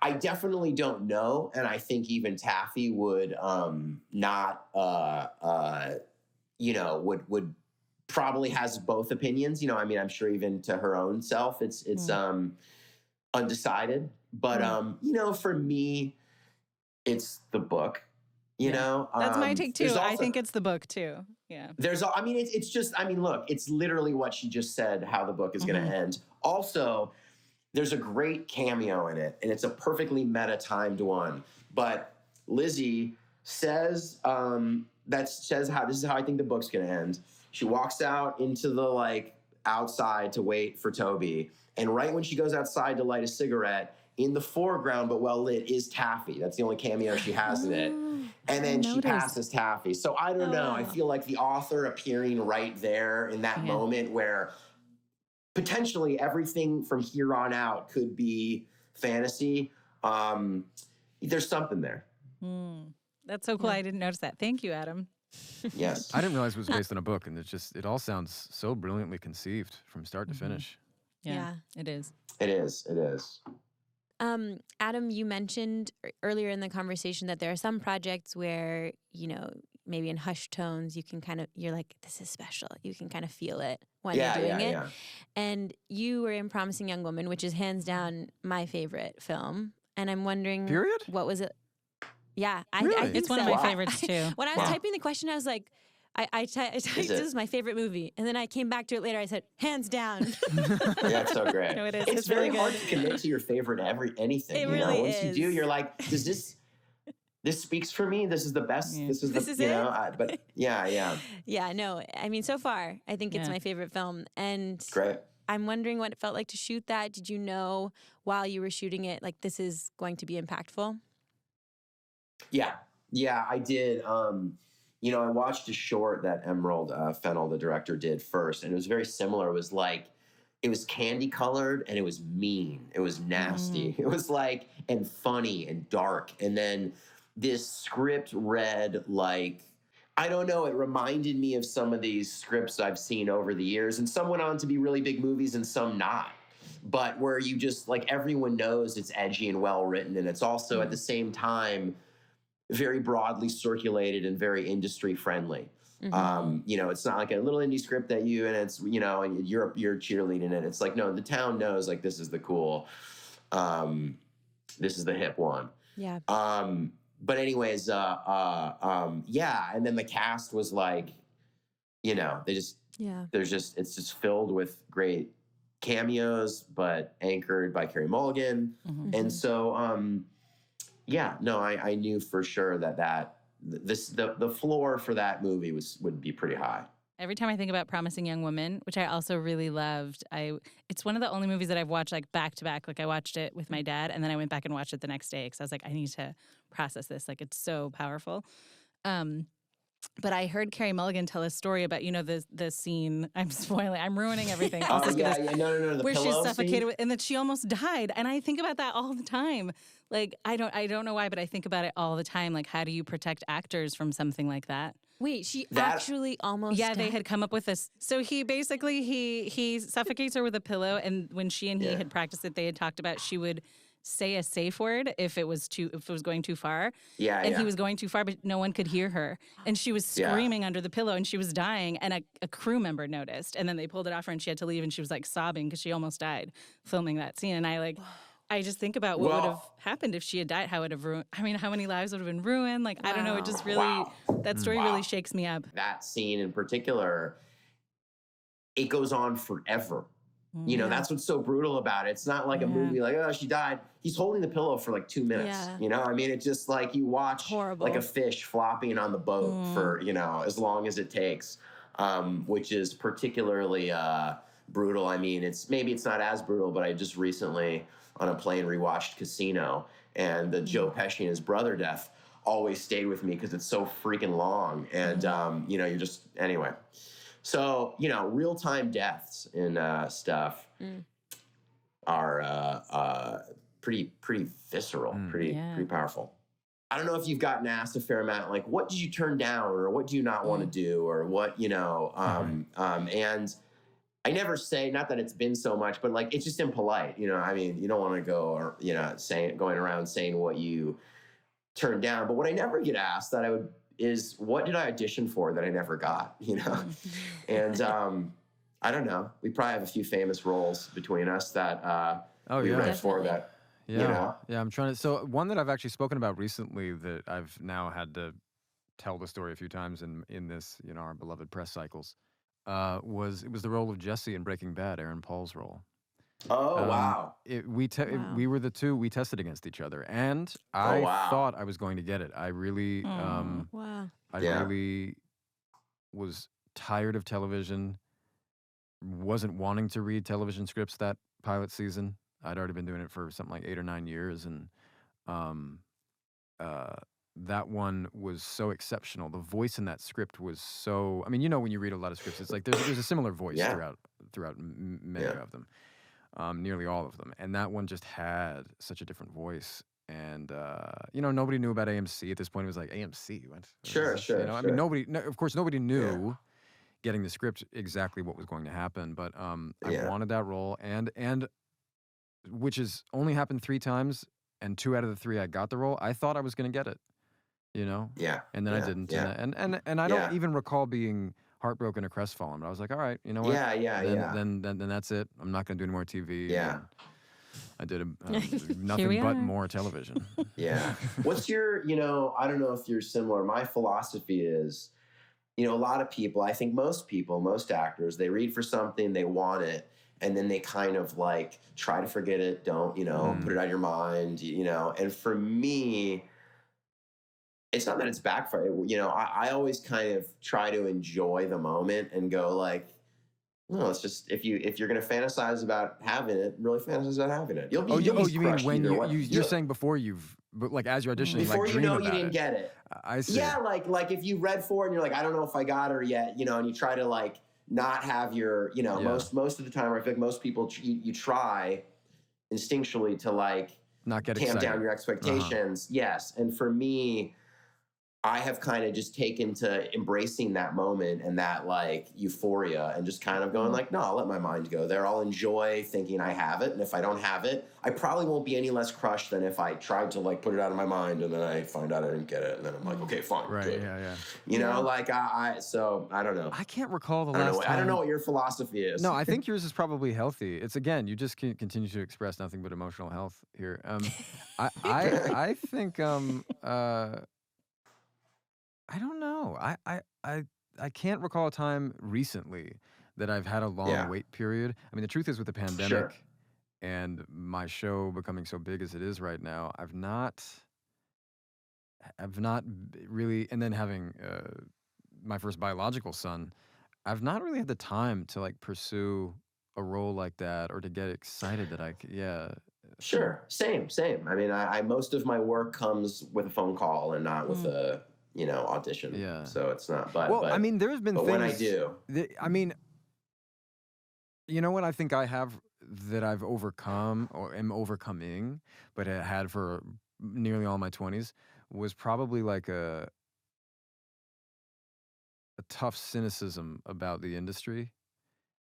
I definitely don't know, and I think even Taffy would would probably has both opinions. I'm sure even to her own self, it's undecided. But for me, it's the book.
That's my take too. I think it's the book too. Yeah.
Look, it's literally what she just said, how the book is going to end. Also, there's a great cameo in it, and it's a perfectly meta-timed one. But Lizzie says this is how I think the book's going to end. She walks out into the outside to wait for Toby, and right when she goes outside to light a cigarette, in the foreground but well lit is Taffy. That's the only cameo she has in it. And then she passes Taffy. So I don't know. I feel like the author appearing right there in that moment where potentially everything from here on out could be fantasy. There's something there.
That's so cool. I didn't notice that. Thank you, Adam.
Yes.
I didn't realize it was based on a book, and it all sounds so brilliantly conceived from start to finish.
Yeah, it is.
It is.
Adam, you mentioned earlier in the conversation that there are some projects where, maybe in hushed tones, you're like, this is special. You can kind of feel it when you're doing it. Yeah. And you were in Promising Young Woman, which is hands down my favorite film. And I'm wondering,
period?
What was it? Yeah,
really?
I think
it's one of my favorites too.
When I was typing the question, I was like, I typed, this is my favorite movie. And then I came back to it later. I said, hands down.
Yeah, it's so great.
No, it is.
It's
really
very hard to commit to your favorite anything.
It really
Once
is.
you do, you're like, does this speaks for me? This is the best.
Yeah.
This is but yeah.
Yeah, no. So far, I think it's my favorite film. And
great.
I'm wondering what it felt like to shoot that. Did you know while you were shooting it, this is going to be impactful?
Yeah, I did. I watched a short that Emerald Fennell, the director, did first, and it was very similar. It was like, it was candy colored and it was mean. It was nasty. It was like, and funny and dark. And then this script read like, I don't know, it reminded me of some of these scripts I've seen over the years, and some went on to be really big movies and some not. But where you just, like, everyone knows it's edgy and well written, and it's also at the same time very broadly circulated and very industry friendly. It's not like a little indie script that and it's, and you're cheerleading it. It's like, no, the town knows, like, this is the cool, this is the hip one.
Yeah.
But anyways, yeah. And then the cast was like, it's just filled with great cameos, but anchored by Carey Mulligan. And so, I knew for sure that the floor for that movie would be pretty high.
Every time I think about Promising Young Woman, which I also really loved, it's one of the only movies that I've watched like back to back. Like I watched it with my dad, and then I went back and watched it the next day because I was like, I need to process this. Like it's so powerful. But I heard Carey Mulligan tell a story about, the scene. I'm spoiling. I'm ruining everything.
No, the
where she's
pillow
suffocated
scene?
and that she almost died. And I think about that all the time. Like I don't know why, but I think about it all the time. Like how do you protect actors from something like that?
Wait, she actually almost
Yeah,
died?
they had come up with this. So he basically he suffocates her with a pillow, and when she and he had practiced it, they had talked about she would say a safe word if it was going too far. And he was going too far, but no one could hear her. And she was screaming under the pillow, and she was dying, and a crew member noticed. And then they pulled it off her, and she had to leave, and she was like sobbing because she almost died filming that scene. And I just think about what would have happened if she had died, how it would have ruined. I mean, how many lives would have been ruined? Like, I don't know. It just really, that story really shakes me up.
That scene in particular, it goes on forever. That's what's so brutal about it. It's not like a movie like, oh, she died. He's holding the pillow for like 2 minutes. I mean, it's just like you watch like a fish flopping on the boat for, as long as it takes, which is particularly brutal. I mean, maybe it's not as brutal, but I just recently on a plane rewatched Casino, and the Joe Pesci and his brother death always stayed with me because it's so freaking long. And, you're just, anyway. So, real-time deaths in stuff are pretty visceral, pretty powerful. I don't know if you've gotten asked a fair amount, like, what did you turn down, or what do you not want to do, or what, and I never say, not that it's been so much, but like, it's just impolite, I mean, you don't want to go, or, going around saying what you turned down. But what I never get asked is what did I audition for that I never got, And I don't know. We probably have a few famous roles between us that we read for that,
Yeah, I'm trying to. So one that I've actually spoken about recently that I've now had to tell the story a few times in this, our beloved press cycles, was the role of Jesse in Breaking Bad, Aaron Paul's role.
Oh, wow.
We were the two, we tested against each other, and I thought I was going to get it. I really, really was tired of television, wasn't wanting to read television scripts that pilot season. I'd already been doing it for something like 8 or 9 years, and that one was so exceptional. The voice in that script was so, I mean, when you read a lot of scripts, it's like there's a similar voice throughout many of them. Nearly all of them. And that one just had such a different voice. And, nobody knew about AMC at this point. It was like, AMC? What?
Sure.
I mean, of course, nobody knew getting the script exactly what was going to happen. But I wanted that role. And which has only happened 3 times, and 2 out of the 3 I got the role. I thought I was going to get it,
Yeah.
And then I didn't. Yeah. And I don't even recall being heartbroken or crestfallen, but I was like, all right, you know what? Then that's it. I'm not going to do any more TV.
Yeah.
I did nothing but more television.
Yeah. What's your, I don't know if you're similar. My philosophy is, a lot of people, I think most actors, they read for something, they want it, and then they kind of like try to forget it, don't, put it out of your mind, and for me, it's not that it's backfired. I always kind of try to enjoy the moment and go like, no, it's just if you're going to fantasize about having it, really fantasize about having it. You'll be
you mean when you're saying before you've but like as you're auditioning,
Before
like
you
dream
know,
about
you didn't get it.
I see.
Yeah, like if you read for it and you're like, I don't know if I got her yet, you know, and you try to like not have your, you know, most of the time, I feel like most people you try instinctually to like
Not get
tamp
excited.
down your expectations. Yes, and for me, I have kind of just taken to embracing that moment and that like euphoria and just kind of going like, no, I'll let my mind go there. I'll enjoy thinking I have it. And if I don't have it, I probably won't be any less crushed than if I tried to like put it out of my mind and then I find out I didn't get it. And then I'm like, okay, fine.
Right,
good.
yeah.
You know, like so I don't know.
I can't recall the
I don't
last
know.
time.
I don't know what your philosophy is.
No, I think yours is probably healthy. It's again, you just continue to express nothing but emotional health here. I think I don't know. I can't recall a time recently that I've had a long wait period. I mean, the truth is with the pandemic
Sure.
and my show becoming so big as it is right now, I've not really, and then having my first biological son, I've not really had the time to like pursue a role like that or to get excited that I could,
Sure. Same. I mean, I most of my work comes with a phone call and not with a, you know, audition.
Yeah.
So it's not,
well, I mean, there's been
but
things.
when I do.
I mean, you know what I think I have that I've overcome or am overcoming, but I had for nearly all my 20s was probably like a tough cynicism about the industry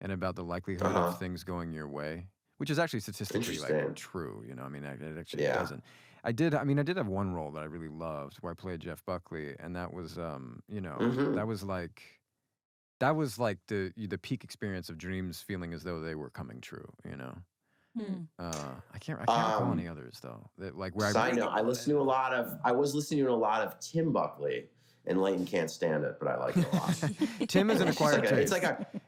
and about the likelihood of things going your way, which is actually statistically like
Interesting.
true. You know, I mean, it actually
Yeah.
doesn't. I did have one role that I really loved where I played Jeff Buckley, and that was, you know, that was like the peak experience of dreams feeling as though they were coming true. You know, I can't recall any others though. That like where
Side note, I was listening to a lot of Tim Buckley, and Leighton can't stand it, but I like it a lot.
Tim is an acquired taste.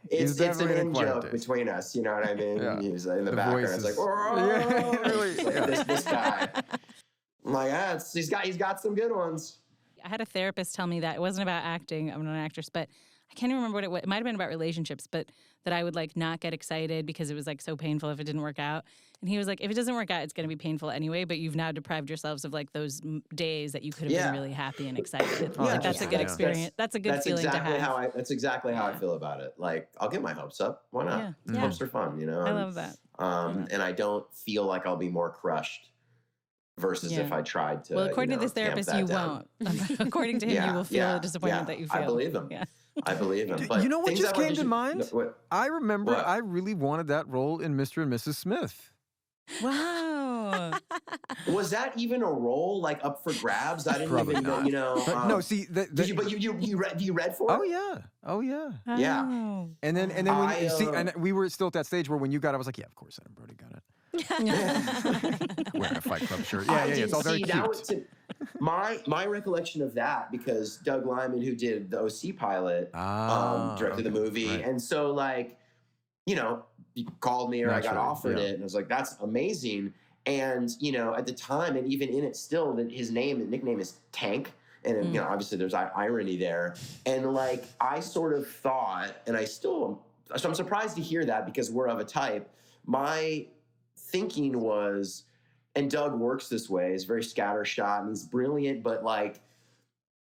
It's an
definitely an
in
acquired
joke
taste.
between us, you know what I mean?
Yeah.
He's in the
The
background.
voices.
It's like,
really,
like this guy. I'm like, he's got some good ones.
I had a therapist tell me that it wasn't about acting. I'm not an actress, but I can't even remember what it was. It might have been about relationships, but that I would like not get excited because it was like so painful if it didn't work out. And he was like, if it doesn't work out, it's going to be painful anyway, but you've now deprived yourselves of like those days that you could have been really happy and excited. Like, that's a good experience. That's a good feeling to have.
That's exactly how I feel about it. Like, I'll get my hopes up. Why not?
Yeah.
Hopes are fun, you know?
I love that.
And I don't feel like I'll be more crushed versus if I tried to.
Well, according to this therapist, you
down.
won't. According to him, you will feel the disappointment that you feel.
I believe him.
Yeah.
I believe him. But
you know what
things
just
I've
came to
auditioned-
mind? I remember
What?
I really wanted that role in Mr. and Mrs. Smith.
Wow.
Was that even a role like up for grabs? I didn't
Probably
even know.
not.
You know.
But no, see,
you read for it?
Oh yeah.
Yeah.
Oh.
And then when and we were still at that stage where when you got it, I was like, yeah, of course, Adam Brody got it. Wearing a Fight Club shirt. Yeah. It's all very cute.
My recollection of that, because Doug Lyman, who did the OC pilot, directed the movie,
right.
and so like, you know, he called me or I got offered it, and I was like, that's amazing. And you know, at the time, and even in it still, that his nickname is Tank. And you know, obviously there's irony there. And like, I sort of thought, and so I'm surprised to hear that because we're of a type. My thinking was, and Doug works this way, he's very scattershot and he's brilliant, but like,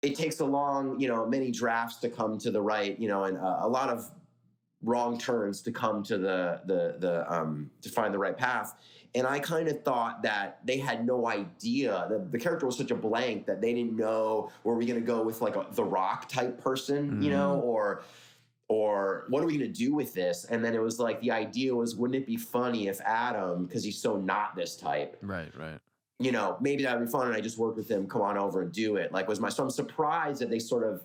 it takes many drafts to come to the right, you know, and a lot of wrong turns to come to to find the right path. And I kind of thought that they had no idea. The character was such a blank that they didn't know, were we going to go with like The Rock type person, you know, or what are we going to do with this? And then it was like, the idea was, wouldn't it be funny if Adam, because he's so not this type.
Right.
You know, maybe that would be fun. And I just worked with him, come on over and do it. So I'm surprised that they sort of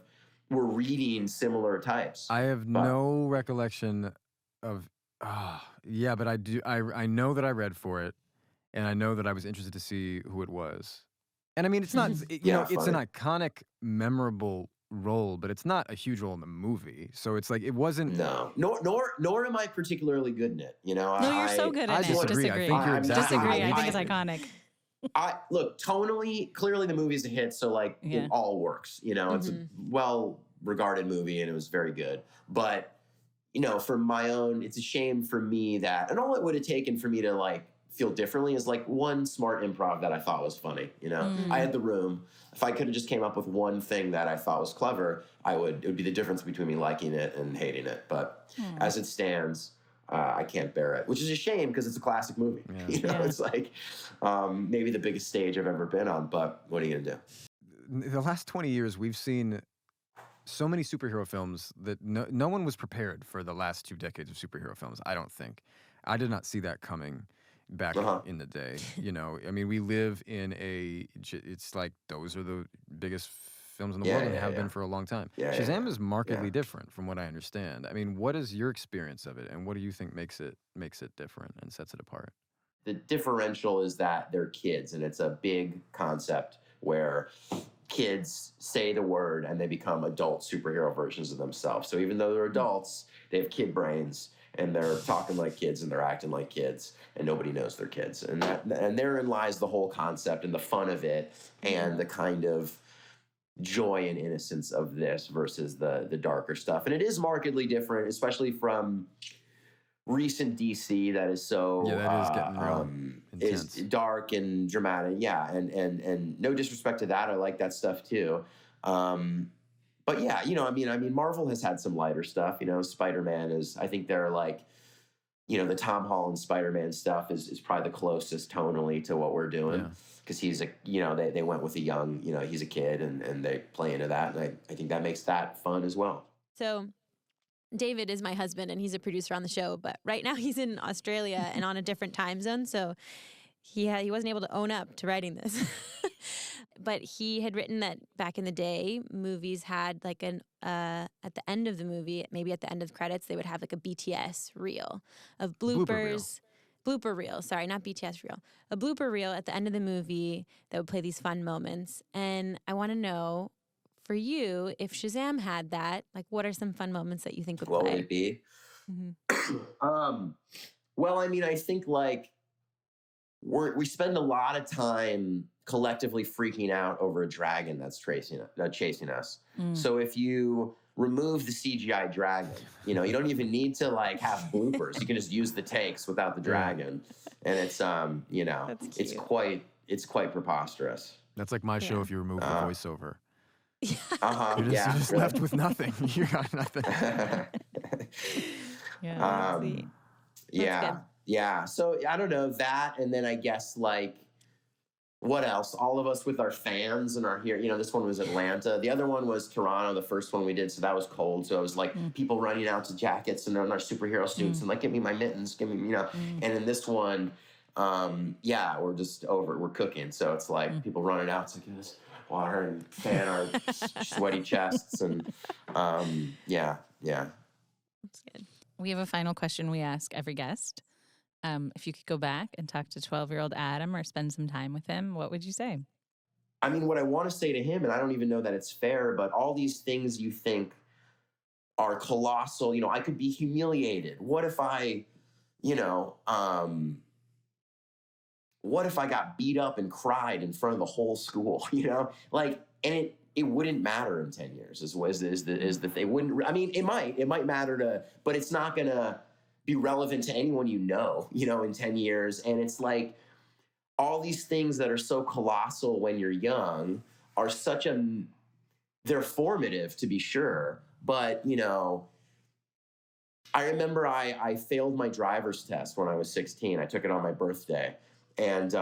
were reading similar types.
I have no recollection of, but I do. I know that I read for it, and I know that I was interested to see who it was. And I mean, it's not, it's an iconic, memorable role, but it's not a huge role in the movie. So it's like, it wasn't.
No, nor am I particularly good in it. You know,
No, you're so good at it.
Disagree. I think you're exactly
Disagree.
right.
I think it's iconic.
Look, tonally, clearly the movie's a hit, so like it all works. You know, it's a well-regarded movie, and it was very good. But you know, for my own, it's a shame for me that, and all it would have taken for me to like feel differently is like one smart improv that I thought was funny. You know, I had the room. If I could have just came up with one thing that I thought was clever, it would be the difference between me liking it and hating it. But as it stands, I can't bear it, which is a shame because it's a classic movie.
Yeah.
You know, it's like maybe the biggest stage I've ever been on, but what are you gonna do?
The last 20 years, we've seen so many superhero films that no one was prepared for the last 2 decades of superhero films, I don't think. I did not see that coming back in the day. You know, I mean, we live in it's like those are the biggest films in the world and have been for a long time. Shazam is markedly different from what I understand. I mean, what is your experience of it, and what do you think makes it different and sets it apart?
The differential is that they're kids, and it's a big concept where kids say the word and they become adult superhero versions of themselves. So even though they're adults, they have kid brains and they're talking like kids and they're acting like kids and nobody knows they're kids. And therein lies the whole concept and the fun of it and the kind of joy and innocence of this versus the darker stuff. And it is markedly different, especially from recent DC that is so
that is getting real
is dark and dramatic. Yeah, and no disrespect to that, I like that stuff too. But yeah, you know, I mean, Marvel has had some lighter stuff. You know, Spider-Man is. I think they're like, you know, the Tom Holland Spider-Man stuff is probably the closest tonally to what we're doing because he's a, you know, they went with a young, you know, he's a kid and they play into that, and I think that makes that fun as well.
So David is my husband, and he's a producer on the show, but right now he's in Australia and on a different time zone, so he wasn't able to own up to writing this. But he had written that back in the day, movies had like at the end of the movie, maybe at the end of the credits, they would have like a BTS reel of bloopers. Blooper reel, sorry, not BTS reel. A blooper reel at the end of the movie that would play these fun moments. And I want to know, for you, if Shazam had that, like, what are some fun moments that you think would play?
What would it be? Well, I mean, I think like we spend a lot of time collectively freaking out over a dragon that's chasing us. So if you remove the CGI dragon, you know, you don't even need to like have bloopers. You can just use the takes without the dragon, and it's you know, it's quite preposterous.
That's like my show if you remove the voiceover. You're just
really.
left with nothing. You got nothing.
Yeah. So I don't know that, and then I guess like what else? All of us with our fans and our here. You know, this one was Atlanta. The other one was Toronto. The first one we did, so that was cold. So it was like people running out to jackets and in our superhero suits and like, give me my mittens, give me, you know. And in this one, we're just we're cooking. So it's like people running out to get us water and fan our sweaty chests and yeah.
That's good. We have a final question we ask every guest. If you could go back and talk to 12-year-old Adam or spend some time with him, what would you say?
I mean, what I want to say to him, and I don't even know that it's fair, but all these things you think are colossal, you know, I could be humiliated. What if I, you know, what if I got beat up and cried in front of the whole school, you know? Like, and it wouldn't matter in 10 years is the thing. Wouldn't, I mean, it might matter but it's not going to be relevant to anyone you know, in 10 years. And it's like all these things that are so colossal when you're young are they're formative to be sure. But, you know, I remember I failed my driver's test when I was 16. I took it on my birthday. And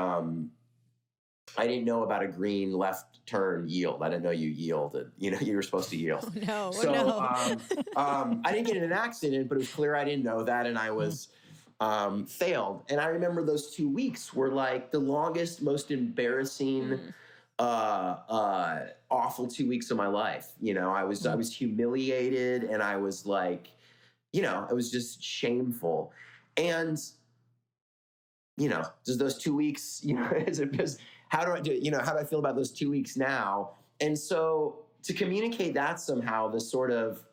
I didn't know about a green left turn yield. I didn't know you yielded. You know, you were supposed to yield.
Oh, no.
So I didn't get in an accident, but it was clear I didn't know that, and I was failed. And I remember those 2 weeks were like the longest, most embarrassing, awful 2 weeks of my life. You know, I was humiliated, and I was like, you know, it was just shameful. And you know, does those 2 weeks, you know, how do I feel about those 2 weeks now? And so to communicate that somehow, this sort of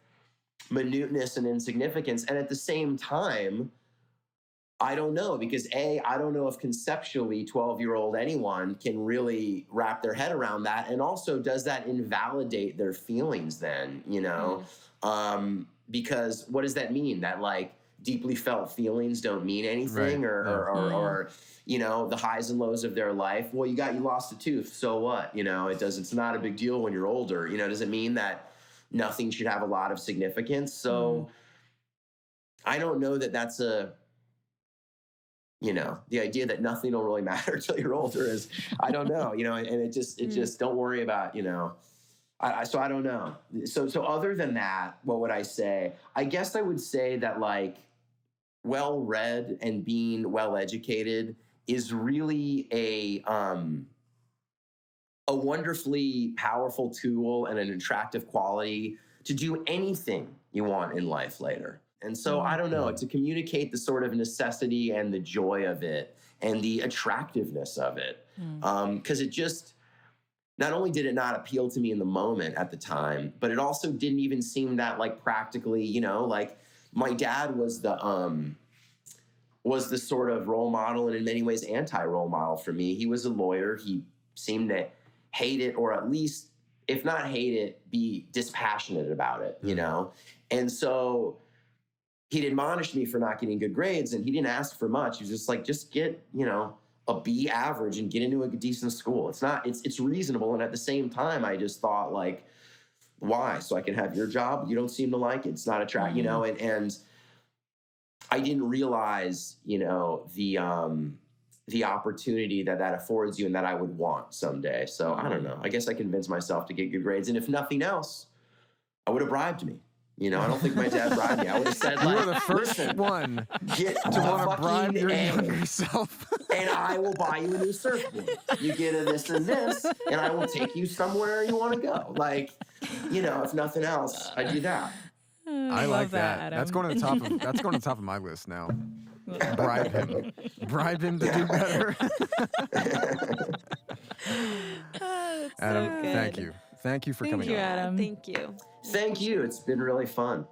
minuteness and insignificance, and at the same time, I don't know, because I don't know if conceptually 12-year-old anyone can really wrap their head around that. And also, does that invalidate their feelings then, you know? Because what does that mean? That like, deeply felt feelings don't mean anything,
Right.
or you know, the highs and lows of their life. Well, you lost a tooth, so what? You know, it's not a big deal when you're older. You know, does it mean that nothing should have a lot of significance? So I don't know that that's you know, the idea that nothing will really matter until you're older is, I don't know, you know, and it just don't worry about, you know, so I don't know. So other than that, what would I say? I guess I would say that like well-read and being well-educated is really a wonderfully powerful tool and an attractive quality to do anything you want in life later. And so I don't know, to communicate the sort of necessity and the joy of it and the attractiveness of it. Because it just, not only did it not appeal to me in the moment at the time, but it also didn't even seem that like practically, you know, like my dad was the sort of role model and in many ways anti-role model for me. He was a lawyer. He seemed to hate it, or at least, if not hate it, be dispassionate about it, you know? And so he'd admonished me for not getting good grades, and he didn't ask for much. He was just like, just get, you know, a B average and get into a decent school. It's reasonable. And at the same time, I just thought like, why? So I can have your job? You don't seem to like it. It's not attractive, you know? And I didn't realize, you know, the opportunity that affords you and that I would want someday. So I don't know. I guess I convinced myself to get good grades. And if nothing else, I would have bribed me. You know, I don't think my dad bribed me. I would have said, like,
You were the first one
get
to want to bribe your
A,
younger self.
and I will buy you a new surfboard. You get a this and this, and I will take you somewhere you want to go. Like, you know, if nothing else, I do that.
I like
love
that.
Adam.
That's going to the top of my list now. Bribe him. Bribe him to do better. Adam,
so good.
thank you. Thank you for coming
you,
on.
Adam.
Thank you.
Thank you. It's been really fun.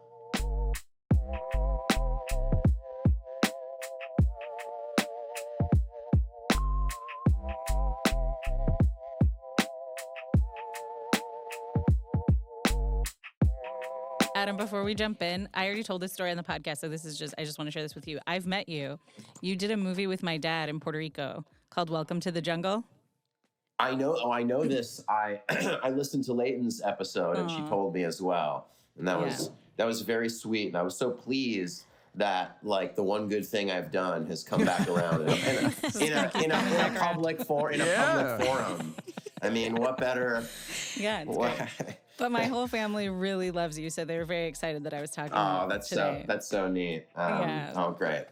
Adam, before we jump in, I already told this story on the podcast, so I just want to share this with you. I've met you. You did a movie with my dad in Puerto Rico called Welcome to the Jungle.
I know. Oh, I know this. I listened to Leighton's episode, and she told me as well, and that was very sweet. And I was so pleased that like the one good thing I've done has come back around in a public forum. I mean, what better?
Yeah, it's great. But my whole family really loves you, so they were very excited that I was talking.
Oh, that's
today.
so neat.
Yeah.
Oh, great.